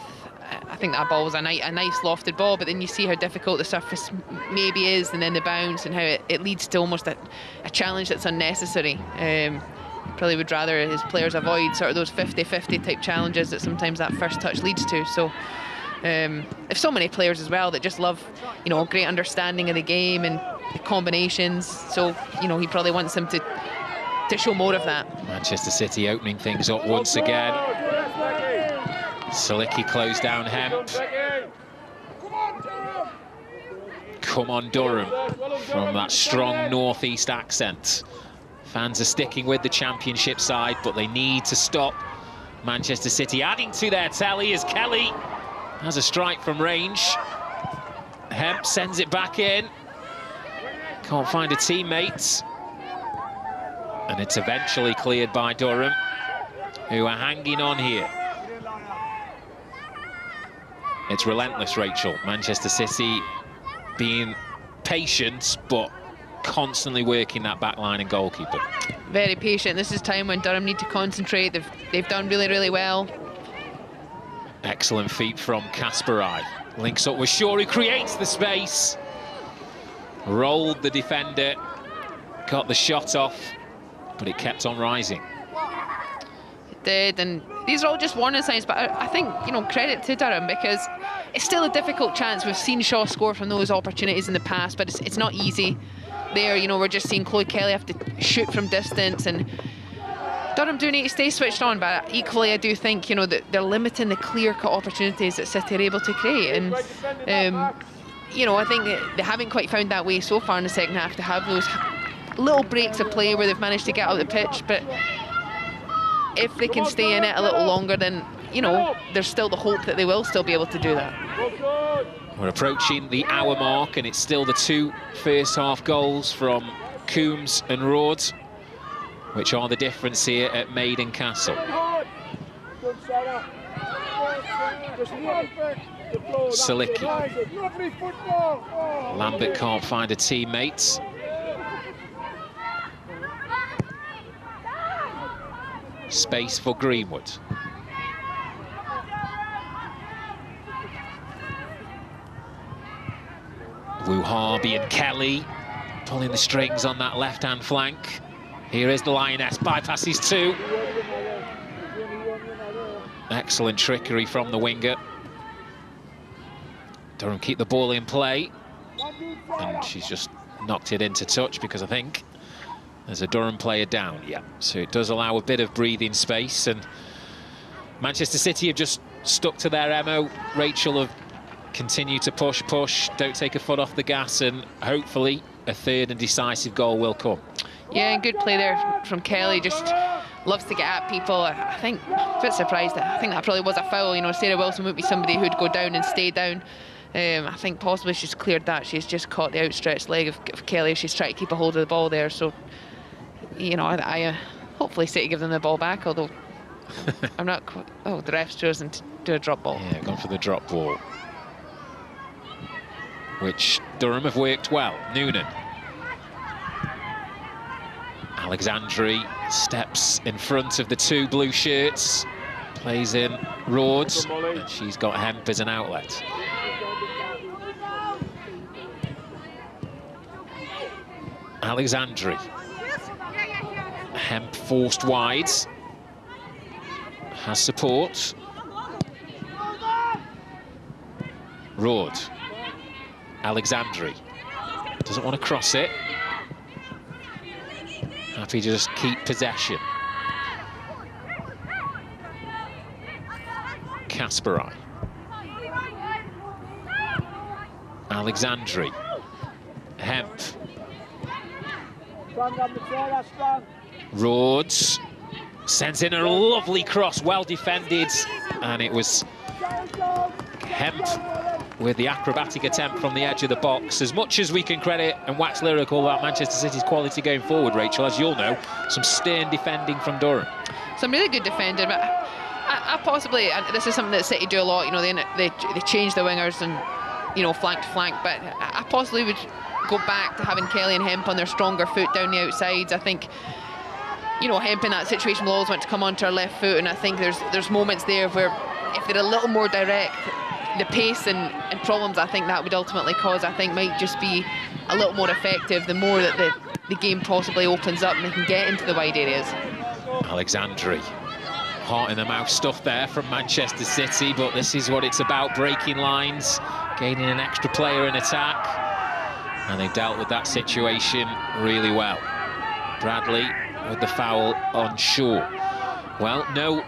Speaker 2: I think that ball was a nice lofted ball, but then you see how difficult the surface maybe is, and then the bounce, and how it leads to almost a challenge that's unnecessary. Probably would rather his players avoid sort of those 50-50 type challenges that sometimes that first touch leads to. So if so many players as well that just love, you know, a great understanding of the game and the combinations. So, you know, he probably wants them to show more of that.
Speaker 1: Manchester City opening things up once again. Salicki closed down Hemp. Come on, Durham, from that strong northeast accent. Fans are sticking with the championship side, but they need to stop Manchester City. Adding to their tally is Kelly. Has a strike from range. Hemp sends it back in. Can't find a teammate. And it's eventually cleared by Durham, who are hanging on here. It's relentless, Rachel. Manchester City being patient, but constantly working that back line and goalkeeper.
Speaker 2: Very patient. This is time when Durham need to concentrate. They've done really, really well.
Speaker 1: Excellent feet from Kasparai. Links up with Shaw, who creates the space. Rolled the defender, got the shot off, but it kept on rising.
Speaker 2: It did, and these are all just warning signs, but I think, you know, credit to Durham, because it's still a difficult chance. We've seen Shaw score from those opportunities in the past, but it's not easy there. You know, we're just seeing Chloe Kelly have to shoot from distance, and Durham do need to stay switched on, but equally I do think, you know, that they're limiting the clear-cut opportunities that City are able to create. And, you know, I think they haven't quite found that way so far in the second half to have those little breaks of play where they've managed to get out the pitch. But if they can stay in it a little longer, then, you know, there's still the hope that they will still be able to do that.
Speaker 1: We're approaching the hour mark, and it's still the 2 first-half goals from Coombs and Rhodes, which are the difference here at Maiden Castle. Salicki. Lambert can't find a teammate. Space for Greenwood. Wuhabi and Kelly pulling the strings on that left-hand flank. Here is the Lioness, bypasses 2. Excellent trickery from the winger. Durham keep the ball in play. And she's just knocked it into touch because I think there's a Durham player down. Yeah, so it does allow a bit of breathing space. And Manchester City have just stuck to their MO. Rachel have continued to push, don't take a foot off the gas, and hopefully a third and decisive goal will come.
Speaker 2: Yeah, good play there from Kelly. Just loves to get at people. I think, a bit surprised. I think that probably was a foul. You know, Sarah Wilson would be somebody who'd go down and stay down. I think possibly she's cleared that. She's just caught the outstretched leg of Kelly. She's trying to keep a hold of the ball there. So, you know, I hopefully City give them the ball back, although I'm not quite... Oh, the ref's chosen to do a drop ball.
Speaker 1: Yeah, gone for the drop ball, which Durham have worked well. Noonan. Alexandri steps in front of the 2 blue shirts, plays in Rhodes, and she's got Hemp as an outlet. Alexandri. Hemp forced wide. Has support. Rhodes. Alexandri. Doesn't want to cross it. Happy to just keep possession. Kasparai. Alexandri. Hemp. Rhodes sends in a lovely cross, well defended, and it was Hemp with the acrobatic attempt from the edge of the box. As much as we can credit and wax lyrical about Manchester City's quality going forward, Rachel, as you'll know, some stern defending from Durham.
Speaker 2: Some really good defending, but I possibly, and this is something that City do a lot, you know, they change the wingers and, you know, flank to flank, but I possibly would go back to having Kelly and Hemp on their stronger foot down the outsides. I think, you know, Hemp in that situation will always want to come onto her left foot, and I think there's moments there where if they're a little more direct, the pace and problems I think that would ultimately cause, I think, might just be a little more effective the more that the game possibly opens up and they can get into the wide areas.
Speaker 1: Alexandri, heart in the mouth stuff there from Manchester City, but this is what it's about, breaking lines, gaining an extra player in attack, and they've dealt with that situation really well. Bradley with the foul on Shaw. Well, no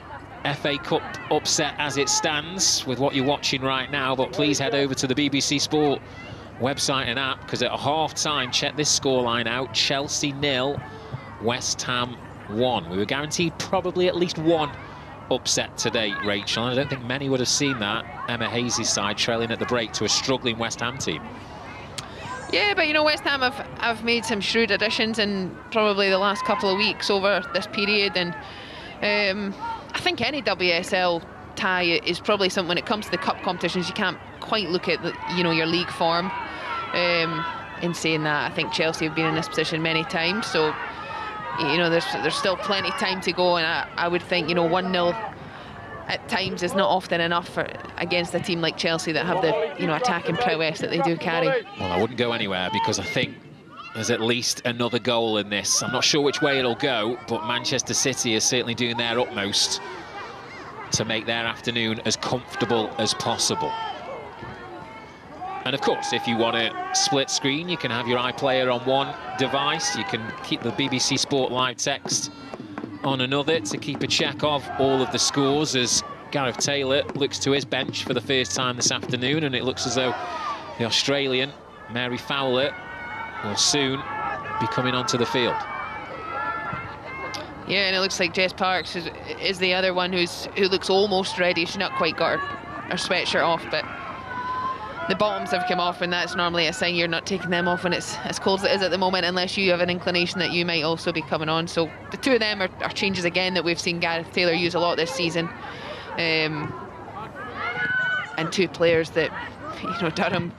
Speaker 1: FA Cup upset as it stands with what you're watching right now, but please head over to the BBC Sport website and app, because at half-time, check this scoreline out: Chelsea 0, West Ham 1. We were guaranteed probably at least one upset today, Rachel, and I don't think many would have seen that. Emma Hayes' side trailing at the break to a struggling West Ham team.
Speaker 2: Yeah, but you know, West Ham have made some shrewd additions in probably the last couple of weeks over this period, and I think any WSL tie is probably something, when it comes to the cup competitions, you can't quite look at the, you know, your league form. In saying that, I think Chelsea have been in this position many times, so you know, there's still plenty of time to go, and I would think, you know, 1-0 at times is not often enough against a team like Chelsea that have the, you know, attacking prowess that they do carry.
Speaker 1: Well, I wouldn't go anywhere, because I think there's at least another goal in this. I'm not sure which way it'll go, but Manchester City is certainly doing their utmost to make their afternoon as comfortable as possible. And of course, if you want a split screen, you can have your iPlayer on one device. You can keep the BBC Sport live text on another to keep a check of all of the scores as Gareth Taylor looks to his bench for the first time this afternoon, and it looks as though the Australian, Mary Fowler, will soon be coming onto the field.
Speaker 2: Yeah, and it looks like Jess Parks is the other one who looks almost ready. She's not quite got her sweatshirt off, but the bottoms have come off, and that's normally a sign you're not taking them off when it's as cold as it is at the moment, unless you have an inclination that you might also be coming on. So the two of them are changes again that we've seen Gareth Taylor use a lot this season. And two players that, you know, Durham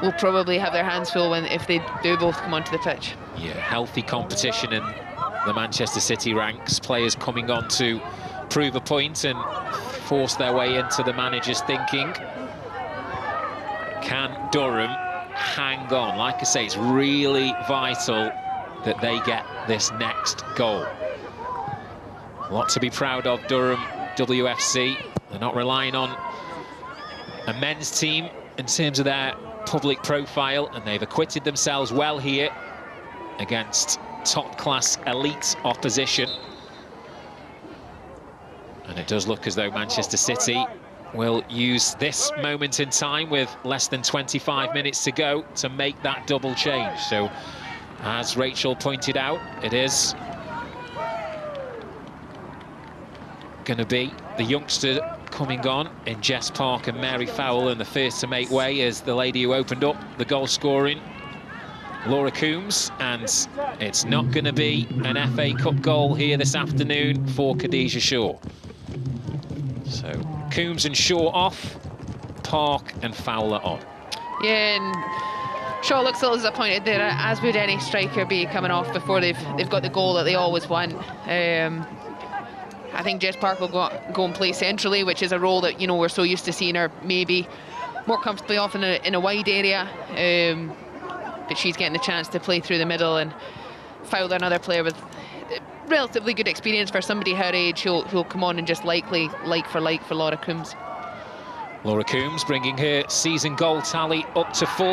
Speaker 2: will probably have their hands full if they do both come onto the pitch.
Speaker 1: Yeah, healthy competition in the Manchester City ranks, players coming on to prove a point and force their way into the manager's thinking. Can Durham hang on? Like I say, it's really vital that they get this next goal. A lot to be proud of, Durham WFC. They're not relying on a men's team in terms of their public profile, and they've acquitted themselves well here against top-class elite opposition. And it does look as though Manchester City will use this moment in time with less than 25 minutes to go to make that double change. So, as Rachel pointed out, it is going to be the youngster coming on in Jess Park and Mary Fowler, and the first to make way is the lady who opened up the goal scoring, Laura Coombs, and it's not going to be an FA Cup goal here this afternoon for Khadijah Shaw. So Coombs and Shaw off, Park and Fowler on. Yeah,
Speaker 2: and Shaw looks a little disappointed there, as would any striker be coming off before they've got the goal that they always want. I think Jess Park will go and play centrally, which is a role that, you know, we're so used to seeing her maybe more comfortably off in a wide area. But she's getting the chance to play through the middle, and Fowler, another player with relatively good experience for somebody her age, who'll come on and just likely like for Laura Coombs.
Speaker 1: Laura Coombs bringing her season goal tally up to 4.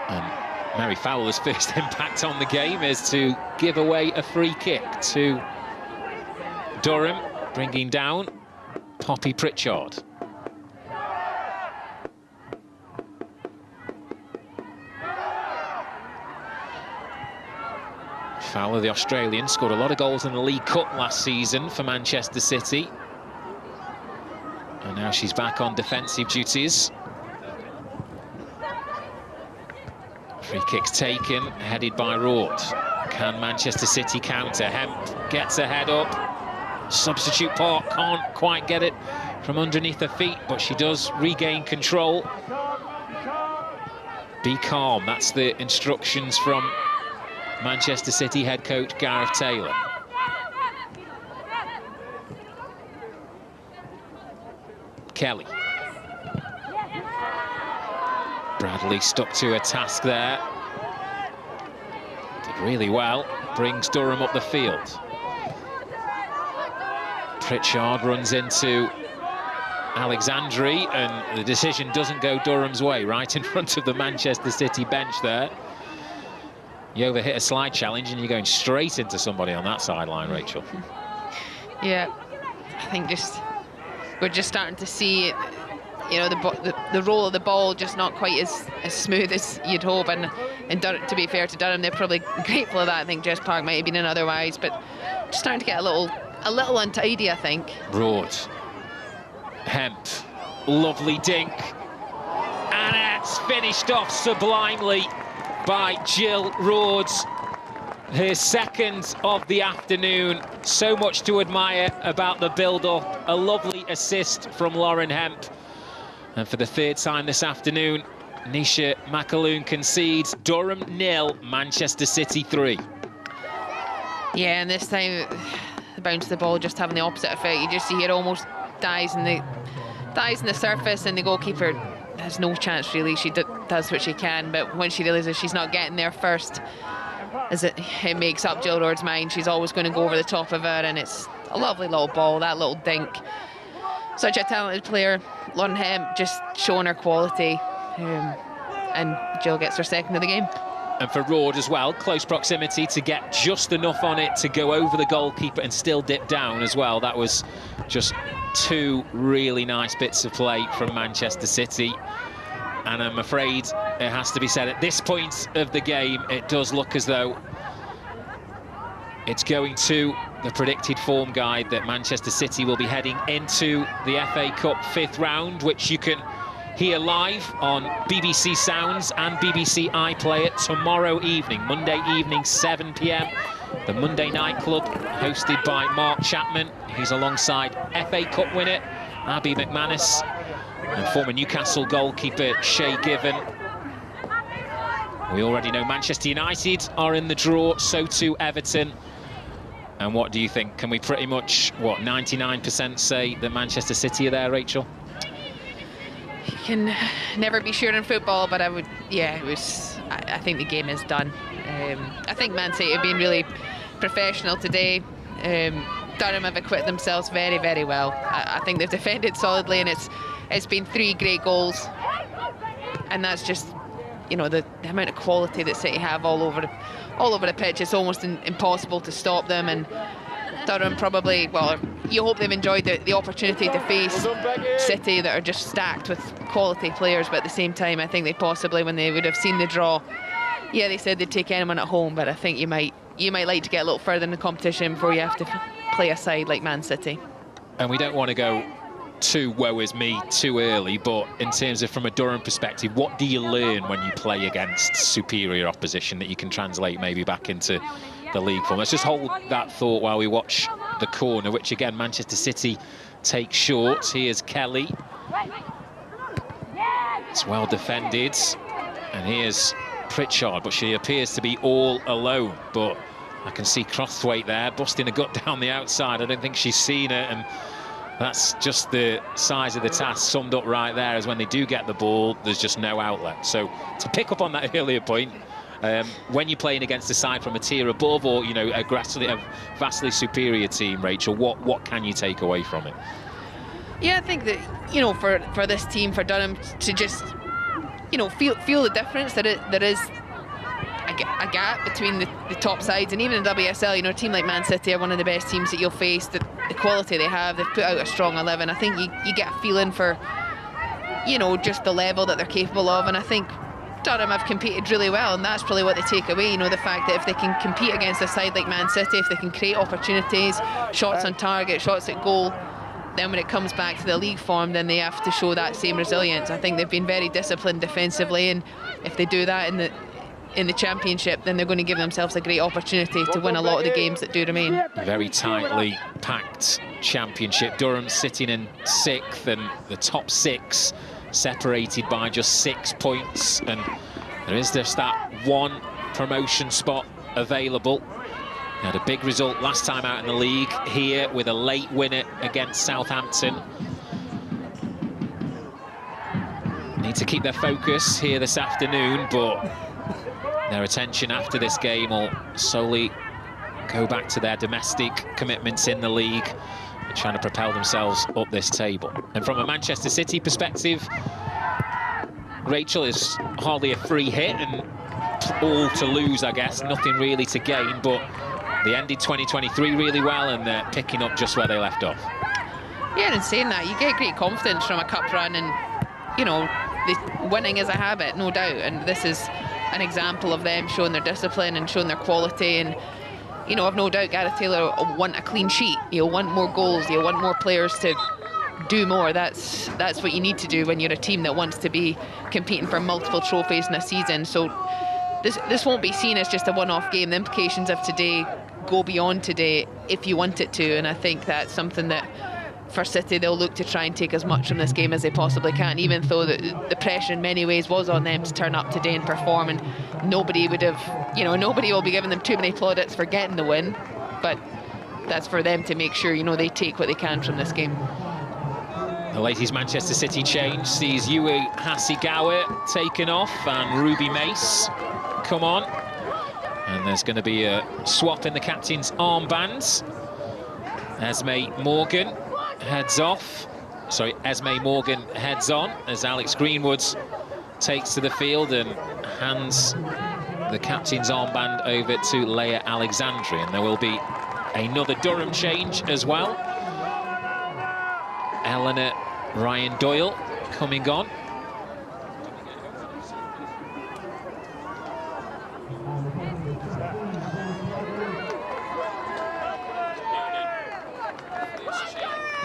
Speaker 1: And Mary Fowler's first impact on the game is to give away a free kick to Durham, bringing down Poppy Pritchard. Fowler, the Australian, scored a lot of goals in the League Cup last season for Manchester City. And now she's back on defensive duties. Free kick's taken, headed by Roord. Can Manchester City counter? Hemp gets her head up. Substitute Park can't quite get it from underneath her feet, but she does regain control. Be calm, that's the instructions from Manchester City head coach Gareth Taylor. Kelly. Bradley stuck to a task there. Did really well. Brings Durham up the field. Pritchard runs into Alexandri, and the decision doesn't go Durham's way, right in front of the Manchester City bench there. You overhit a slide challenge and you're going straight into somebody on that sideline, Rachel.
Speaker 2: Yeah, I think we're just starting to see, you know, the roll of the ball just not quite as smooth as you'd hope. And to be fair to Durham, they're probably grateful of that. I think Jess Park might have been in otherwise, but just starting to get a little untidy, I think.
Speaker 1: Roord. Hemp. Lovely dink. And it's finished off sublimely by Jill Roord. Her second of the afternoon. So much to admire about the build-up. A lovely assist from Lauren Hemp. And for the third time this afternoon, Nisha McAloon concedes. Durham 0, Manchester City 3.
Speaker 2: Yeah, and this time the bounce of the ball just having the opposite effect. You just see it almost dies in the surface, and the goalkeeper has no chance really. She does what she can, but when she realises she's not getting there first, as it makes up Jill Roord's mind, she's always going to go over the top of her, and it's a lovely little ball, that little dink. Such a talented player, Lauren Hemp, just showing her quality, and Jill gets her second of the game.
Speaker 1: And for Rord as well, close proximity to get just enough on it to go over the goalkeeper and still dip down as well. That was just two really nice bits of play from Manchester City. And I'm afraid it has to be said, at this point of the game, it does look as though it's going to the predicted form guide that Manchester City will be heading into the FA Cup 5th round, which you can hear live on BBC Sounds and BBC iPlayer tomorrow evening, Monday evening, 7 p.m. The Monday Night Club, hosted by Mark Chapman, who's alongside FA Cup winner Abby McManus and former Newcastle goalkeeper Shay Given. We already know Manchester United are in the draw, so too Everton. And what do you think? Can we pretty much, what, 99% say that Manchester City are there, Rachel?
Speaker 2: You can never be sure in football, but I would, yeah, I think the game is done. I think Man City have been really professional today. Durham have acquitted themselves very, very well. I think they've defended solidly, and it's been 3 great goals. And that's just, you know, the amount of quality that City have all over the pitch. It's almost impossible to stop them. And Durham probably, well, you hope they've enjoyed the opportunity to face City that are just stacked with quality players, but at the same time, I think they possibly, when they would have seen the draw, yeah, they said they'd take anyone at home, but I think you might like to get a little further in the competition before you have to play a side like Man City.
Speaker 1: And we don't want to go too woe is me too early, but in terms of from a Durham perspective, what do you learn when you play against superior opposition that you can translate maybe back into the league form? Let's just hold that thought while we watch the corner, which again Manchester City take short. Here's Kelly. It's well defended, and here's Pritchard, but she appears to be all alone. But I can see Crossthwaite there busting a gut down the outside. I don't think she's seen it, and that's just the size of the task summed up right there, as when they do get the ball, there's just no outlet. So to pick up on that earlier point, when you're playing against a side from a tier above, or, you know, a vastly superior team, Rachel, what can you take away from it?
Speaker 2: Yeah, I think that, you know, for this team, for Durham to just, you know, feel the difference, that there is a gap between the top sides, and even in WSL, you know, a team like Man City are one of the best teams that you'll face. The quality they have, they've put out a strong 11. I think you get a feeling for, you know, just the level that they're capable of, and I think Durham have competed really well, and that's probably what they take away, you know, the fact that if they can compete against a side like Man City, if they can create opportunities, shots on target, shots at goal, then when it comes back to the league form, then they have to show that same resilience. I think they've been very disciplined defensively, and if they do that in the Championship, then they're going to give themselves a great opportunity to win a lot of the games that do remain.
Speaker 1: Very tightly packed Championship. Durham sitting in 6th, and the top 6 separated by just 6 points, and there is just that one promotion spot available. They had a big result last time out in the league, here with a late winner against Southampton. Need to keep their focus here this afternoon, but their attention after this game will solely go back to their domestic commitments in the league, trying to propel themselves up this table. And from a Manchester City perspective, Rachel, is hardly a free hit and all to lose, I guess, nothing really to gain, but they ended 2023 really well, and they're picking up just where they left off.
Speaker 2: Yeah, and in saying that, you get great confidence from a cup run, and, you know, winning is a habit, no doubt, and this is an example of them showing their discipline and showing their quality. And, you know, I've no doubt Gareth Taylor will want a clean sheet. He'll want more goals. He'll want more players to do more. That's what you need to do when you're a team that wants to be competing for multiple trophies in a season. So this won't be seen as just a one-off game. The implications of today go beyond today if you want it to, and I think that's something that for City they'll look to try and take as much from this game as they possibly can, even though the pressure in many ways was on them to turn up today and perform, and nobody would have, you know, nobody will be giving them too many plaudits for getting the win, but that's for them to make sure, you know, they take what they can from this game.
Speaker 1: The latest Manchester City change sees Yui Hasegawa taken off and Ruby Mace come on, and there's going to be a swap in the captain's armbands. Esme Morgan heads on as Alex Greenwood takes to the field and hands the captain's armband over to Leah Alexandri, and there will be another Durham change as well. Eleanor Ryan Doyle coming on.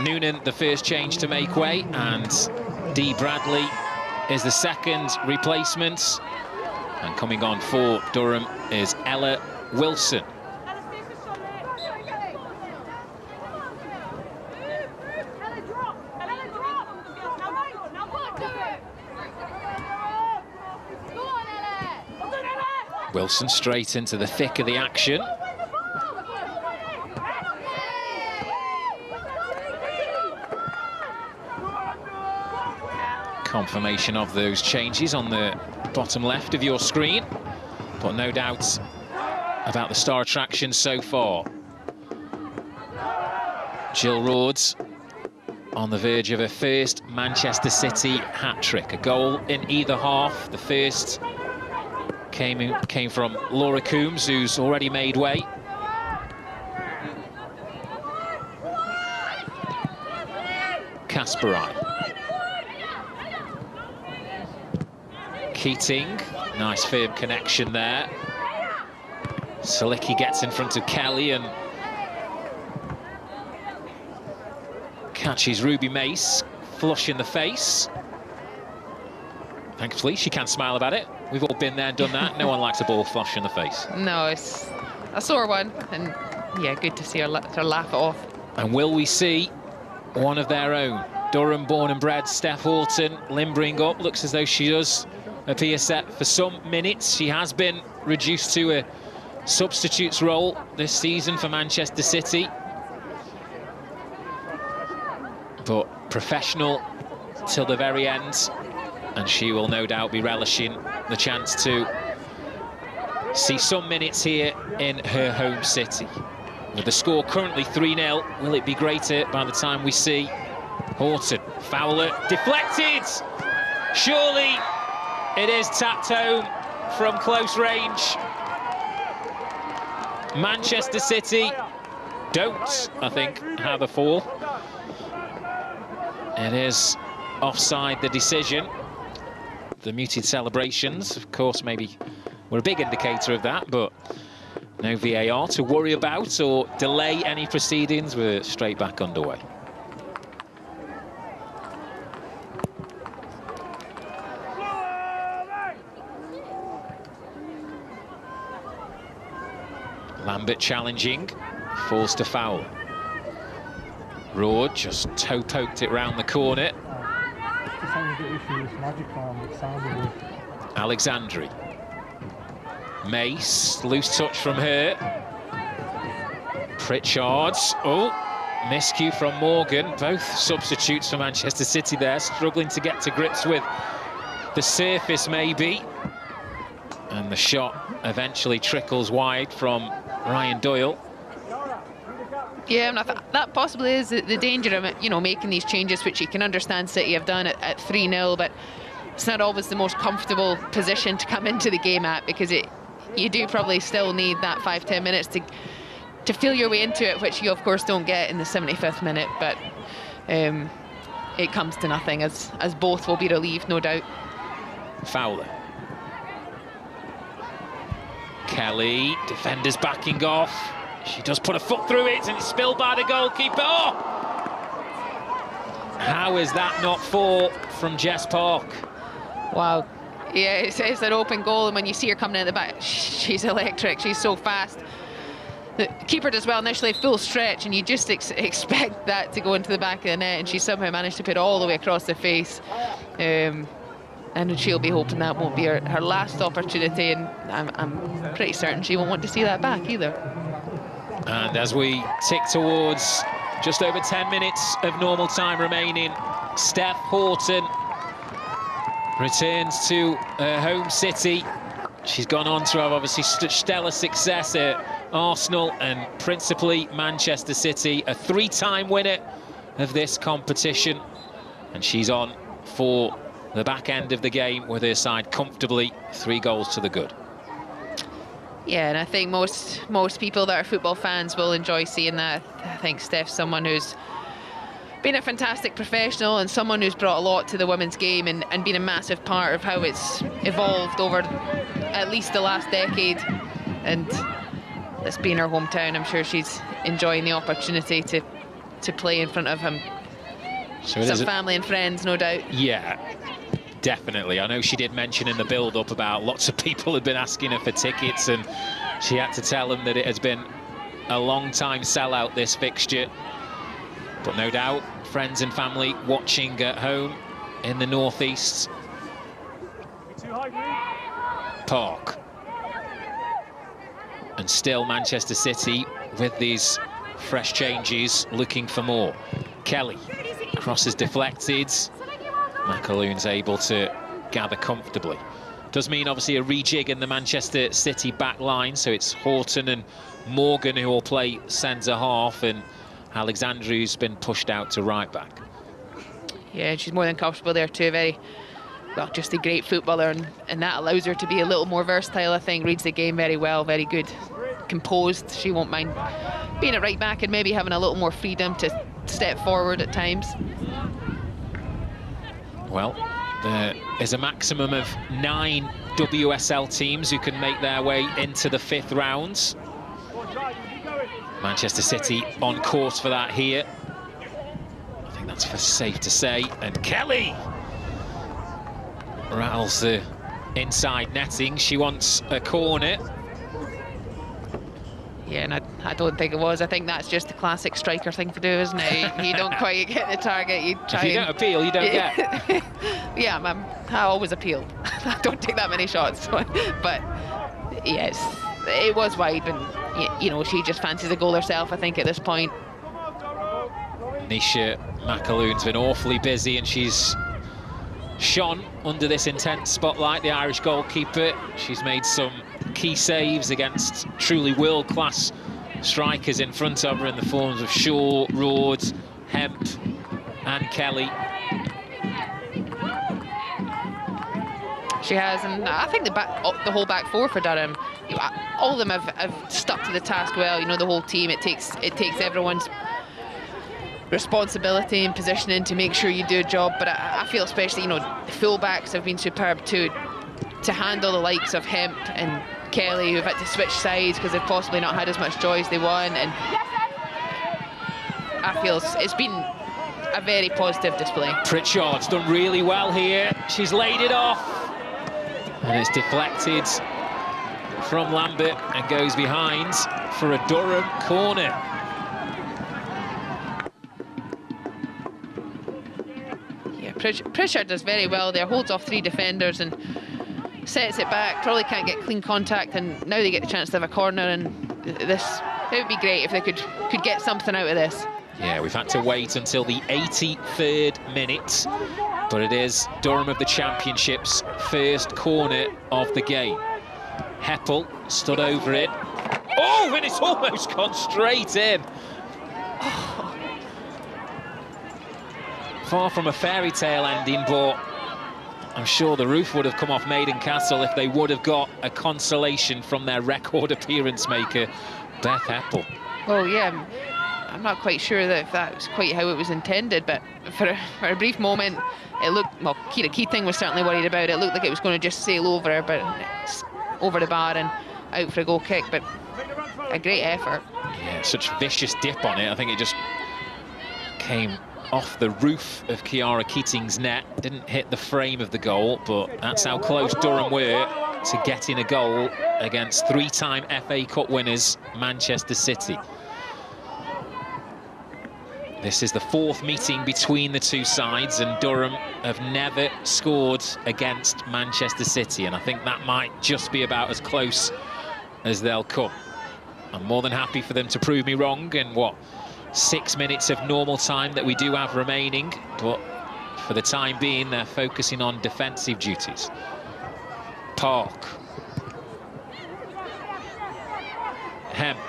Speaker 1: Noonan, the first change to make way, and Dee Bradley is the second replacement. And coming on for Durham is Ella Wilson. Wilson straight into the thick of the action. Confirmation of those changes on the bottom left of your screen, but no doubt about the star attraction so far. Jill Rhodes on the verge of her first Manchester City hat-trick, a goal in either half. The first came from Laura Coombs, who's already made way. Kasparai. Keating, nice firm connection there. Salicki gets in front of Kelly and catches Ruby Mace flush in the face. Thankfully, she can smile about it. We've all been there and done that. No one likes a ball flush in the face.
Speaker 2: No, it's a sore one, and yeah, good to see her laugh it off.
Speaker 1: And will we see one of their own? Durham born and bred Steph Horton limbering up. Looks as though she does appear set for some minutes. She has been reduced to a substitutes role this season for Manchester City, but professional till the very end, and she will no doubt be relishing the chance to see some minutes here in her home city. With the score currently 3-0, will it be greater by the time we see Horton? Fowler deflected! Surely it is tapped home from close range. Manchester City don't, I think, have a fall. It is offside, the decision. The muted celebrations, of course, maybe were a big indicator of that, but no VAR to worry about or delay any proceedings. We're straight back underway. Lambert challenging, falls to foul. Roard just toe poked it round the corner. Alexandri. Mace, loose touch from her. Pritchard, oh, miscue from Morgan. Both substitutes for Manchester City there, struggling to get to grips with the surface maybe. And the shot eventually trickles wide from Ryan Doyle.
Speaker 2: Yeah, and that possibly is the danger of, you know, making these changes, which you can understand City have done at 3-0, but it's not always the most comfortable position to come into the game at, because you do probably still need that 5-10 minutes to feel your way into it, which you of course don't get in the 75th minute, but it comes to nothing, as both will be relieved, no doubt.
Speaker 1: Fowler. Kelly, defenders backing off. She does put a foot through it, and it's spilled by the goalkeeper. Oh! How is that not four from Jess Park?
Speaker 2: Wow. Yeah, it's an open goal, and when you see her coming in the back, she's electric. She's so fast. The keeper does well initially, full stretch, and you just expect that to go into the back of the net, and she somehow managed to put it all the way across the face. And she'll be hoping that won't be her last opportunity, and I'm pretty certain she won't want to see that back either.
Speaker 1: And as we tick towards just over 10 minutes of normal time remaining, Steph Horton returns to her home city. She's gone on to have obviously stellar success at Arsenal and principally Manchester City, a 3-time winner of this competition, and she's on for the back end of the game with her side comfortably 3 goals to the good.
Speaker 2: Yeah, and I think most people that are football fans will enjoy seeing that. I think Steph's someone who's been a fantastic professional and someone who's brought a lot to the women's game and been a massive part of how it's evolved over at least the last decade. And this being her hometown, I'm sure she's enjoying the opportunity to play in front of him.
Speaker 1: So
Speaker 2: some family and friends, no doubt.
Speaker 1: Yeah, definitely. I know she did mention in the build-up about lots of people had been asking her for tickets, and she had to tell them that it has been a long-time sellout, this fixture. But no doubt, friends and family watching at home in the northeast. Park. And still Manchester City with these fresh changes, looking for more. Kelly, cross is deflected. McAloon's able to gather comfortably. Does mean obviously a rejig in the Manchester City back line, so it's Horton and Morgan who will play centre half, and Alexandru's been pushed out to right back.
Speaker 2: Yeah, she's more than comfortable there too. Well, just a great footballer, and that allows her to be a little more versatile, I think. Reads the game very well, very good. Composed, she won't mind being at right back and maybe having a little more freedom to step forward at times. Well, there is a maximum of 9 WSL teams who can make their way into the 5th round. Manchester City on course for that here. I think that's safe to say. And Kelly rattles the inside netting. She wants a corner. Yeah, and I don't think it was. I think that's just the classic striker thing to do, isn't it? You don't quite get the target. You try.
Speaker 1: If you don't appeal, you don't get.
Speaker 2: Yeah, I always appeal. I don't take that many shots. But yes, it was wide, and you know, she just fancies a goal herself, I think, at this point.
Speaker 1: Nisha McAloon's been awfully busy, and she's shone under this intense spotlight, the Irish goalkeeper. She's made some key saves against truly world-class strikers in front of her in the forms of Shaw, Rhodes, Hemp and Kelly.
Speaker 2: She has, and I think the whole back four for Durham, all of them have stuck to the task well. You know, the whole team, it takes everyone's responsibility and positioning to make sure you do a job. But I feel especially, you know, the full-backs have been superb too, to handle the likes of Hemp and Kelly, who've had to switch sides because they've possibly not had as much joy as they want. And I feel it's been a very positive display.
Speaker 1: Pritchard's done really well here. She's laid it off, and it's deflected from Lambert and goes behind for a Durham corner.
Speaker 2: Yeah, Pritchard does very well there, holds off 3 defenders and sets it back. Probably can't get clean contact, and now they get the chance to have a corner, and it would be great if they could get something out of this.
Speaker 1: Yeah, we've had to wait until the 83rd minute, but it is Durham of the Championship's first corner of the game. Heppel stood over it. Oh, and it's almost gone straight in. Oh. Far from a fairy tale ending, but I'm sure the roof would have come off Maiden Castle if they would have got a consolation from their record appearance maker, Beth Heppel.
Speaker 2: Oh, yeah. I'm not quite sure that that was quite how it was intended, but for a brief moment, it looked, well, Kira Keating was certainly worried about it. It looked like it was going to just sail over her, but it's over the bar and out for a goal kick, but a great effort.
Speaker 1: Yeah, such vicious dip on it. I think it just came off the roof of Kiara Keating's net, didn't hit the frame of the goal, but that's how close Durham were to getting a goal against 3-time FA Cup winners Manchester City. This is the 4th meeting between the two sides, and Durham have never scored against Manchester City, and I think that might just be about as close as they'll come. I'm more than happy for them to prove me wrong in 6 minutes of normal time that we do have remaining, but for the time being they're focusing on defensive duties. Park. Hemp.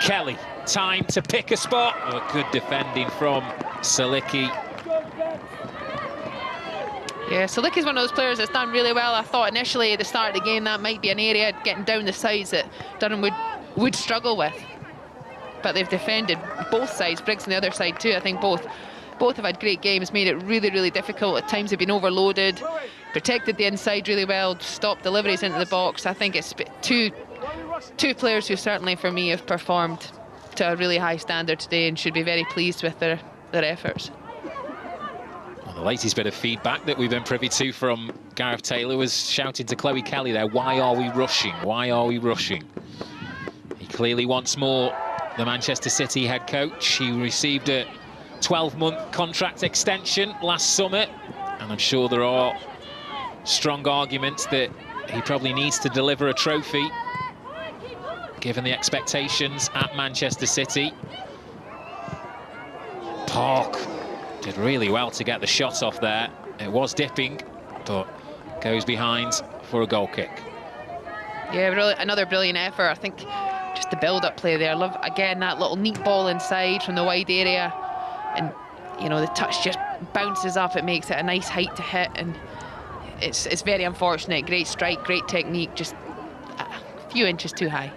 Speaker 1: Kelly, time to pick a spot. Oh, good defending from Salicki.
Speaker 2: Yeah, so Licky's one of those players that's done really well. I thought initially at the start of the game that might be an area getting down the sides that Durham would struggle with. But they've defended both sides, Briggs on the other side too. I think both have had great games, made it really, really difficult. At times they've been overloaded, protected the inside really well, stopped deliveries into the box. I think it's two players who certainly for me have performed to a really high standard today and should be very pleased with their efforts.
Speaker 1: Well, the latest bit of feedback that we've been privy to from Gareth Taylor was shouting to Chloe Kelly there, why are we rushing? Why are we rushing? He clearly wants more, the Manchester City head coach. He received a 12-month contract extension last summer, and I'm sure there are strong arguments that he probably needs to deliver a trophy given the expectations at Manchester City. Park did really well to get the shot off there. It was dipping, but goes behind for a goal kick.
Speaker 2: Yeah, really, another brilliant effort. I think just the build-up play there. I love, again, that little neat ball inside from the wide area. And, you know, the touch just bounces up. It makes it a nice height to hit. And it's very unfortunate. Great strike, great technique, just a few inches too high.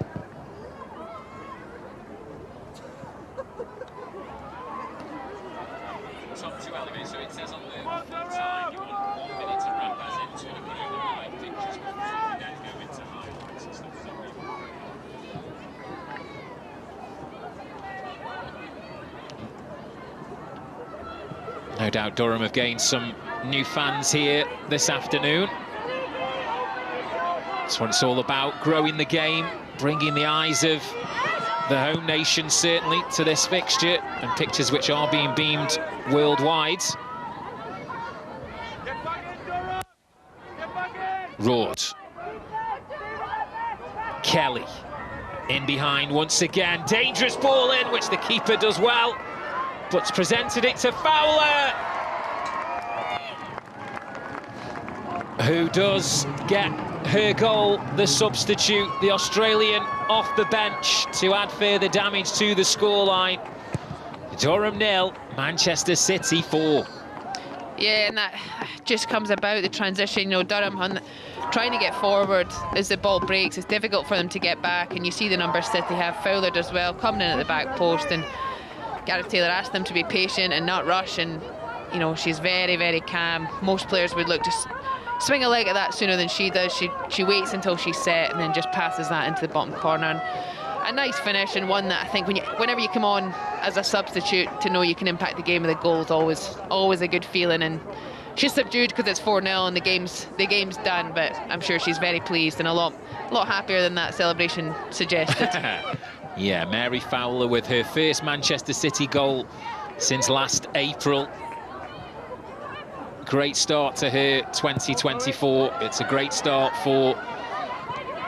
Speaker 1: No doubt Durham have gained some new fans here this afternoon. That's what it's all about, growing the game, bringing the eyes of the home nation certainly to this fixture, and pictures which are being beamed worldwide. Roard. Kelly in behind once again, dangerous ball in, which the keeper does well. But's presented it to Fowler, who does get her goal, the substitute, the Australian off the bench to add further damage to the scoreline. Durham 0, Manchester City 4.
Speaker 2: Yeah, and that just comes about the transition. You know, Durham trying to get forward as the ball breaks. It's difficult for them to get back, and you see the numbers City have. Fowler does well, coming in at the back post, and Gareth Taylor asked them to be patient and not rush, and you know, she's very, very calm. Most players would look to swing a leg at that sooner than she does. She waits until she's set and then just passes that into the bottom corner. And a nice finish, and one that I think whenever you come on as a substitute to know you can impact the game with a goal is always a good feeling. And she's subdued because it's 4-0 and the game's done, but I'm sure she's very pleased and a lot happier than that celebration suggested.
Speaker 1: Yeah, Mary Fowler with her first Manchester City goal since last April. Great start to her 2024. It's a great start for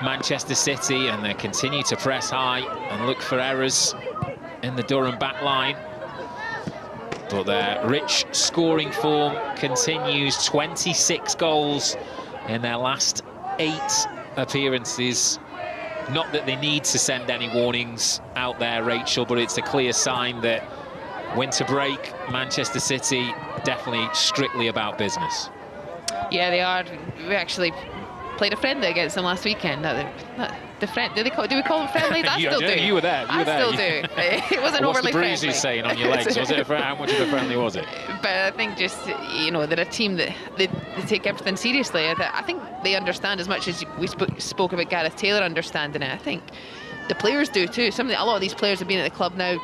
Speaker 1: Manchester City, and they continue to press high and look for errors in the Durham back line. But their rich scoring form continues. 26 goals in their last 8 appearances. Not that they need to send any warnings out there, Rachel, but it's a clear sign that winter break, Manchester City, definitely strictly about business.
Speaker 2: Yeah, they are. We actually played a friendly against them last weekend. Do we call them friendlies? I still do.
Speaker 1: You were there.
Speaker 2: I still do. It wasn't overly friendly.
Speaker 1: What's the bruises saying on your legs? Was it how much of a friendly was it?
Speaker 2: But I think just, you know, they're a team that they take everything seriously. I think they understand as much as we spoke about Gareth Taylor understanding it. I think the players do too. A lot of these players have been at the club now,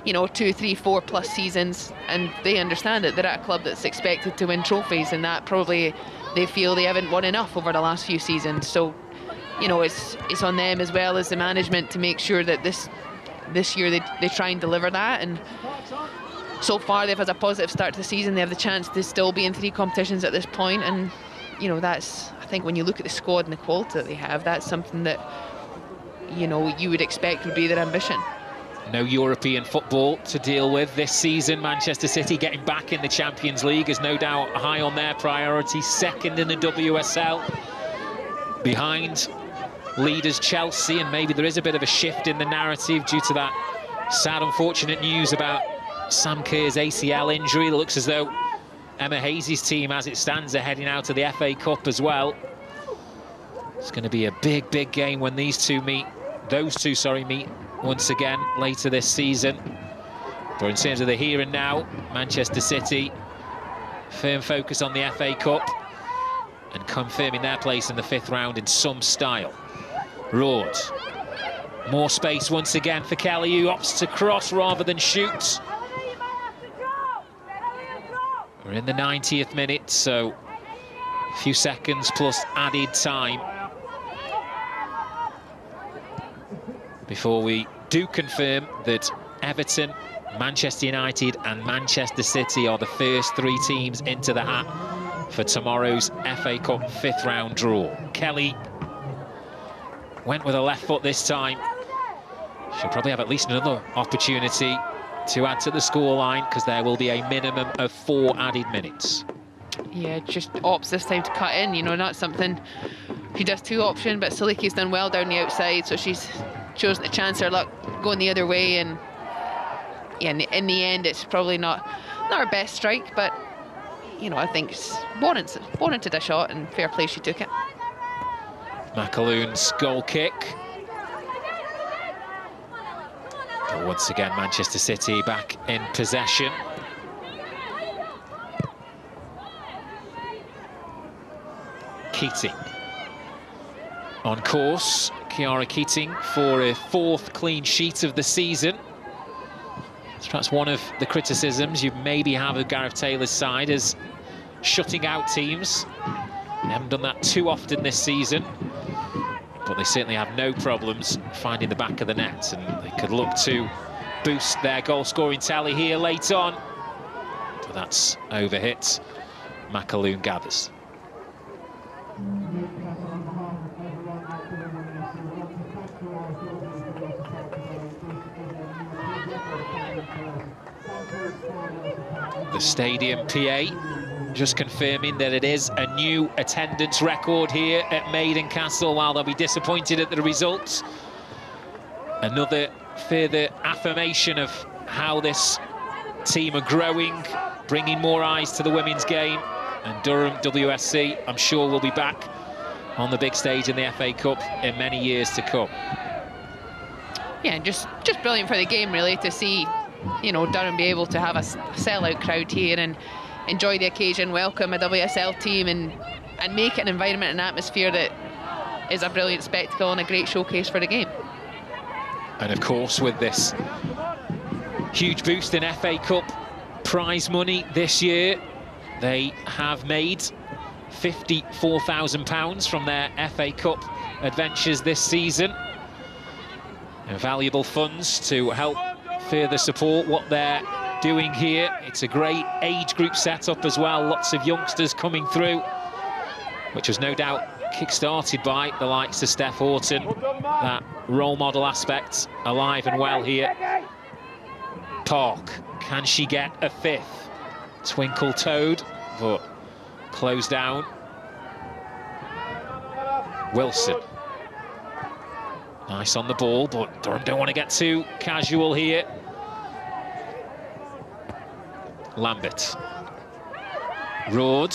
Speaker 2: you know, 2, 3, 4+ seasons, and they understand that they're at a club that's expected to win trophies, and that probably they feel they haven't won enough over the last few seasons. So, you know, it's on them as well as the management to make sure that this year they try and deliver that. And so far they've had a positive start to the season. They have the chance to still be in 3 competitions at this point, and you know, that's, I think when you look at the squad and the quality that they have, that's something that, you know, you would expect would be their ambition.
Speaker 1: No European football to deal with this season. Manchester City getting back in the Champions League is no doubt high on their priority. Second in the WSL, behind leaders Chelsea, and maybe there is a bit of a shift in the narrative due to that sad, unfortunate news about Sam Kerr's ACL injury. It looks as though Emma Hayes' team, as it stands, are heading out to the FA Cup as well. It's going to be a big, big game when these two meet. Those two, sorry, meet once again later this season. But in terms of the here and now, Manchester City, firm focus on the FA Cup and confirming their place in the 5th round in some style. Roord. More space once again for Kelly, who opts to cross rather than shoot. We're in the 90th minute, so a few seconds plus added time before we do confirm that Everton, Manchester United and Manchester City are the first 3 teams into the hat for tomorrow's FA Cup 5th round draw. Kelly went with a left foot this time. She'll probably have at least another opportunity to add to the scoreline, because there will be a minimum of 4 added minutes.
Speaker 2: Yeah, just opts this time to cut in, you know, not something she does 2 option, but Saliki's done well down the outside, so she's chosen to chance her luck going the other way. And yeah, in the end, it's probably not her best strike, but you know, I think it's warranted a shot, and fair play, she took it.
Speaker 1: McAloon's goal kick. But once again, Manchester City back in possession. Keating on course. Chiara Keating for a 4th clean sheet of the season. It's perhaps one of the criticisms you maybe have of Gareth Taylor's side, as shutting out teams. They haven't done that too often this season, but they certainly have no problems finding the back of the net, and they could look to boost their goal-scoring tally here late on. But that's overhit. McAloon gathers. The stadium PA just confirming that it is a new attendance record here at Maiden Castle, while they'll be disappointed at the results. Another further affirmation of how this team are growing, bringing more eyes to the women's game. And Durham WSC, I'm sure, will be back on the big stage in the FA Cup in many years to come.
Speaker 2: Yeah, just brilliant for the game, really, to see, you know, Durham be able to have a sellout crowd here and enjoy the occasion, welcome a WSL team, and make it an environment and atmosphere that is a brilliant spectacle and a great showcase for the game.
Speaker 1: And of course, with this huge boost in FA Cup prize money this year, they have made £54,000 from their FA Cup adventures this season. And valuable funds to help further support what they're doing here. It's a great age group setup as well, lots of youngsters coming through, which was no doubt kick-started by the likes of Steph Horton. That role model aspect alive and well here. Park, can she get a 5th? Twinkle-toed, but closed down. Wilson. Nice on the ball, but Durham don't want to get too casual here. Lambert. Roord.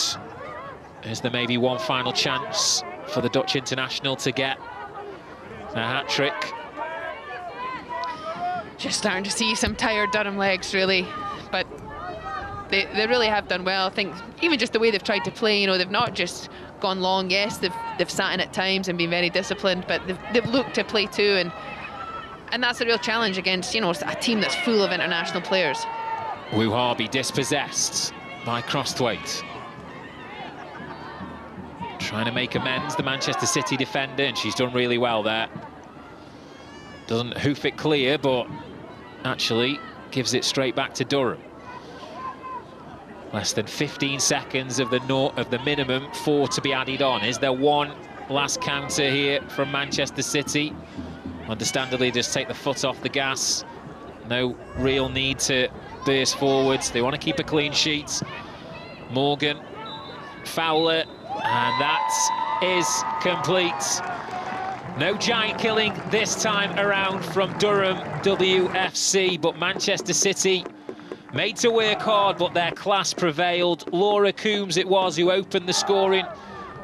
Speaker 1: Is there maybe one final chance for the Dutch international to get a hat-trick?
Speaker 2: Just starting to see some tired Durham legs, really, but they really have done well. I think even just the way they've tried to play, you know, they've not just gone long. Yes, they've sat in at times and been very disciplined, but they've looked to play too, and that's a real challenge against, you know, a team that's full of international players.
Speaker 1: Wu Harvey dispossessed by Crosthwaite. Trying to make amends, the Manchester City defender, and she's done really well there. Doesn't hoof it clear, but actually gives it straight back to Durham. Less than 15 seconds of the minimum, 4 to be added on. Is there one last counter here from Manchester City? Understandably, just take the foot off the gas. No real need to burst forwards. They want to keep a clean sheet. Morgan, Fowler, and that is complete. No giant killing this time around from Durham WFC, but Manchester City Made to work hard, but their class prevailed. Laura Coombs it was who opened the scoring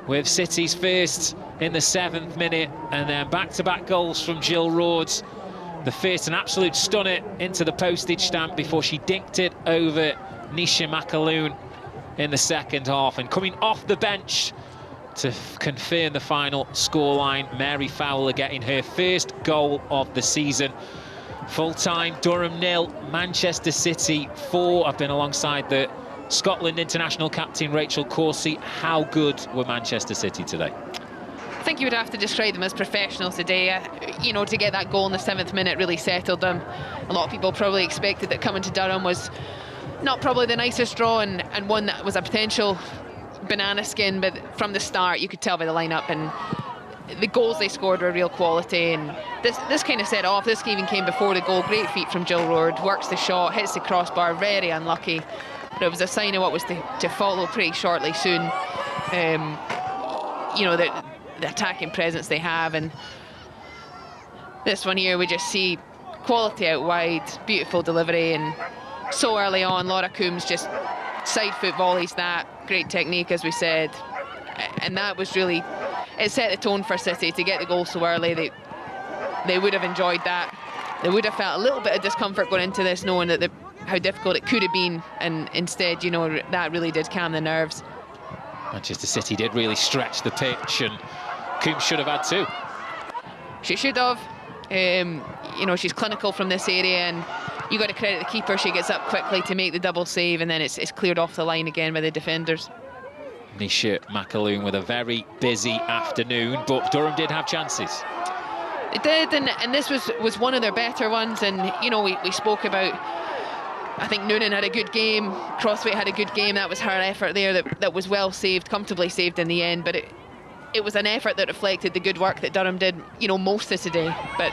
Speaker 1: with City's first in the 7th minute, and then back-to-back goals from Jill Rhodes. The first, an absolute stunner into the postage stamp before she dinked it over Nisha McAloon in the second half. And coming off the bench to confirm the final scoreline, Mary Fowler getting her first goal of the season. Full-time, Durham 0, Manchester City 4. I've been alongside the Scotland international captain Rachel Coursey. How good were Manchester City today?
Speaker 2: I think you would have to describe them as professionals today. You know, to get that goal in the 7th minute really settled them. A lot of people probably expected that coming to Durham was not probably the nicest draw, and one that was a potential banana skin, but from the start you could tell by the lineup, and the goals they scored were real quality, and this kind of set off. This even came before the goal. Great feet from Jill Rhodes, works the shot, hits the crossbar, very unlucky, but it was a sign of what was to follow pretty shortly soon. You know, the attacking presence they have, and this one here we just see quality out wide, beautiful delivery, and so early on Laura Coombs just side foot volleys that, great technique as we said, and that was really, it set the tone for City to get the goal so early. They would have enjoyed that. They would have felt a little bit of discomfort going into this, knowing that how difficult it could have been, and instead, you know, that really did calm the nerves.
Speaker 1: Manchester City did really stretch the pitch, and Coombs should have had two.
Speaker 2: She should have. You know, she's clinical from this area, and you got to credit the keeper. She gets up quickly to make the double save, and then it's cleared off the line again by the defenders.
Speaker 1: Nisha McAloon with a very busy afternoon, but Durham did have chances.
Speaker 2: It did, and this was one of their better ones. And you know, we spoke about, I think Noonan had a good game, Crosswaite had a good game. That was her effort there that was well saved, comfortably saved in the end, but it was an effort that reflected the good work that Durham did, you know, most of today. But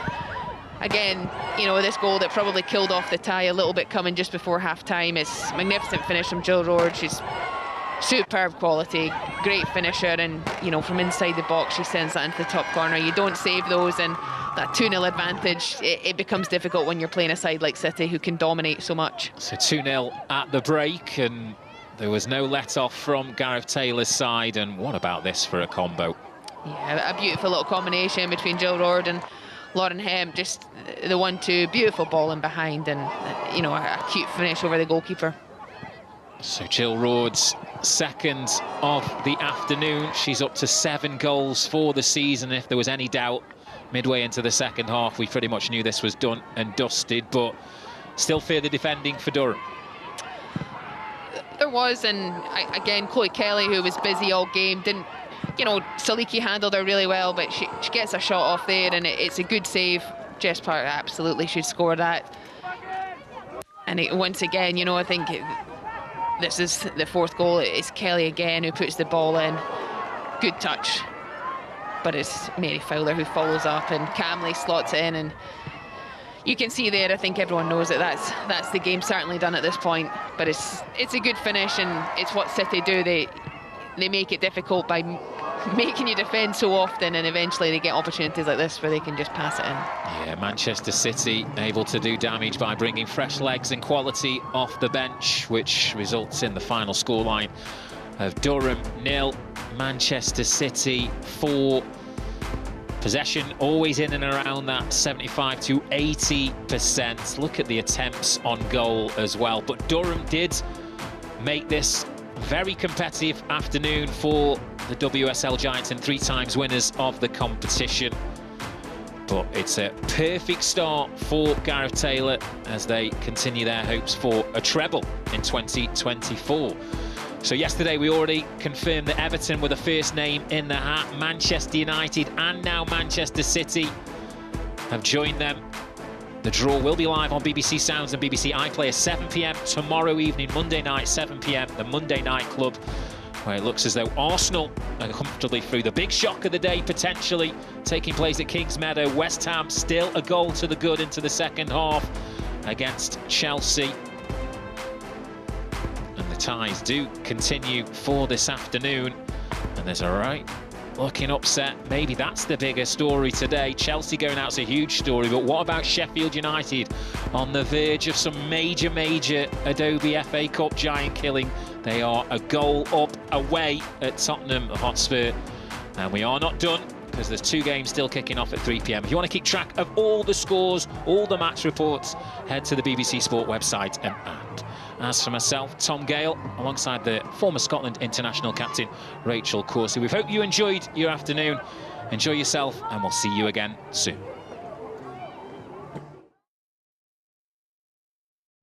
Speaker 2: again, you know, this goal that probably killed off the tie a little bit coming just before half-time is magnificent finish from Jill Rhodes. She's superb quality, great finisher, and you know, from inside the box she sends that into the top corner. You don't save those, and that 2-0 advantage, it becomes difficult when you're playing a side like City who can dominate so much. So
Speaker 1: 2-0 at the break, and there was no let-off from Gareth Taylor's side. And what about this for a combo?
Speaker 2: Yeah, a beautiful little combination between Jill Rhodes and Lauren Hemp, just the 1-2, beautiful ball in behind, and you know, a cute finish over the goalkeeper.
Speaker 1: So Jill Rhodes, second of the afternoon. She's up to 7 goals for the season. If there was any doubt midway into the second half, we pretty much knew this was done and dusted, but still further defending for Durham.
Speaker 2: There was, and again, Chloe Kelly, who was busy all game, didn't, you know, Saliki handled her really well, but she gets a shot off there, and it's a good save. Jess Parker absolutely should score that. And once again, you know, I think this is the 4th goal. It's Kelly again who puts the ball in. Good touch. But it's Mary Fowler who follows up, and calmly slots it in. And you can see there, I think everyone knows that that's the game certainly done at this point. But it's a good finish, and it's what City do. They make it difficult by making you defend so often, and eventually they get opportunities like this where they can just pass it in.
Speaker 1: Yeah, Manchester City able to do damage by bringing fresh legs and quality off the bench, which results in the final scoreline of Durham 0, Manchester City 4. Possession always in and around that 75 to 80%. Look at the attempts on goal as well. But Durham did make this very competitive afternoon for the WSL Giants and 3 times winners of the competition. But it's a perfect start for Gareth Taylor as they continue their hopes for a treble in 2024. So yesterday we already confirmed that Everton were the first name in the hat. Manchester United and now Manchester City have joined them. The draw will be live on BBC Sounds and BBC iPlayer 7 p.m. tomorrow evening, Monday night, 7 p.m, the Monday Night Club, where it looks as though Arsenal are comfortably through. The big shock of the day potentially taking place at Kingsmeadow. West Ham still a goal to the good into the second half against Chelsea. And the ties do continue for this afternoon. And there's a right looking upset. Maybe that's the bigger story today. Chelsea going out's a huge story, but what about Sheffield United on the verge of some major Adobe FA Cup giant killing? They are a goal up away at Tottenham Hotspur, and we are not done because there's 2 games still kicking off at 3 p.m. If you want to keep track of all the scores, all the match reports, head to the BBC Sport website. And as for myself, Tom Gale, alongside the former Scotland international captain Rachel Coursey, we hope you enjoyed your afternoon. Enjoy yourself, and we'll see you again soon.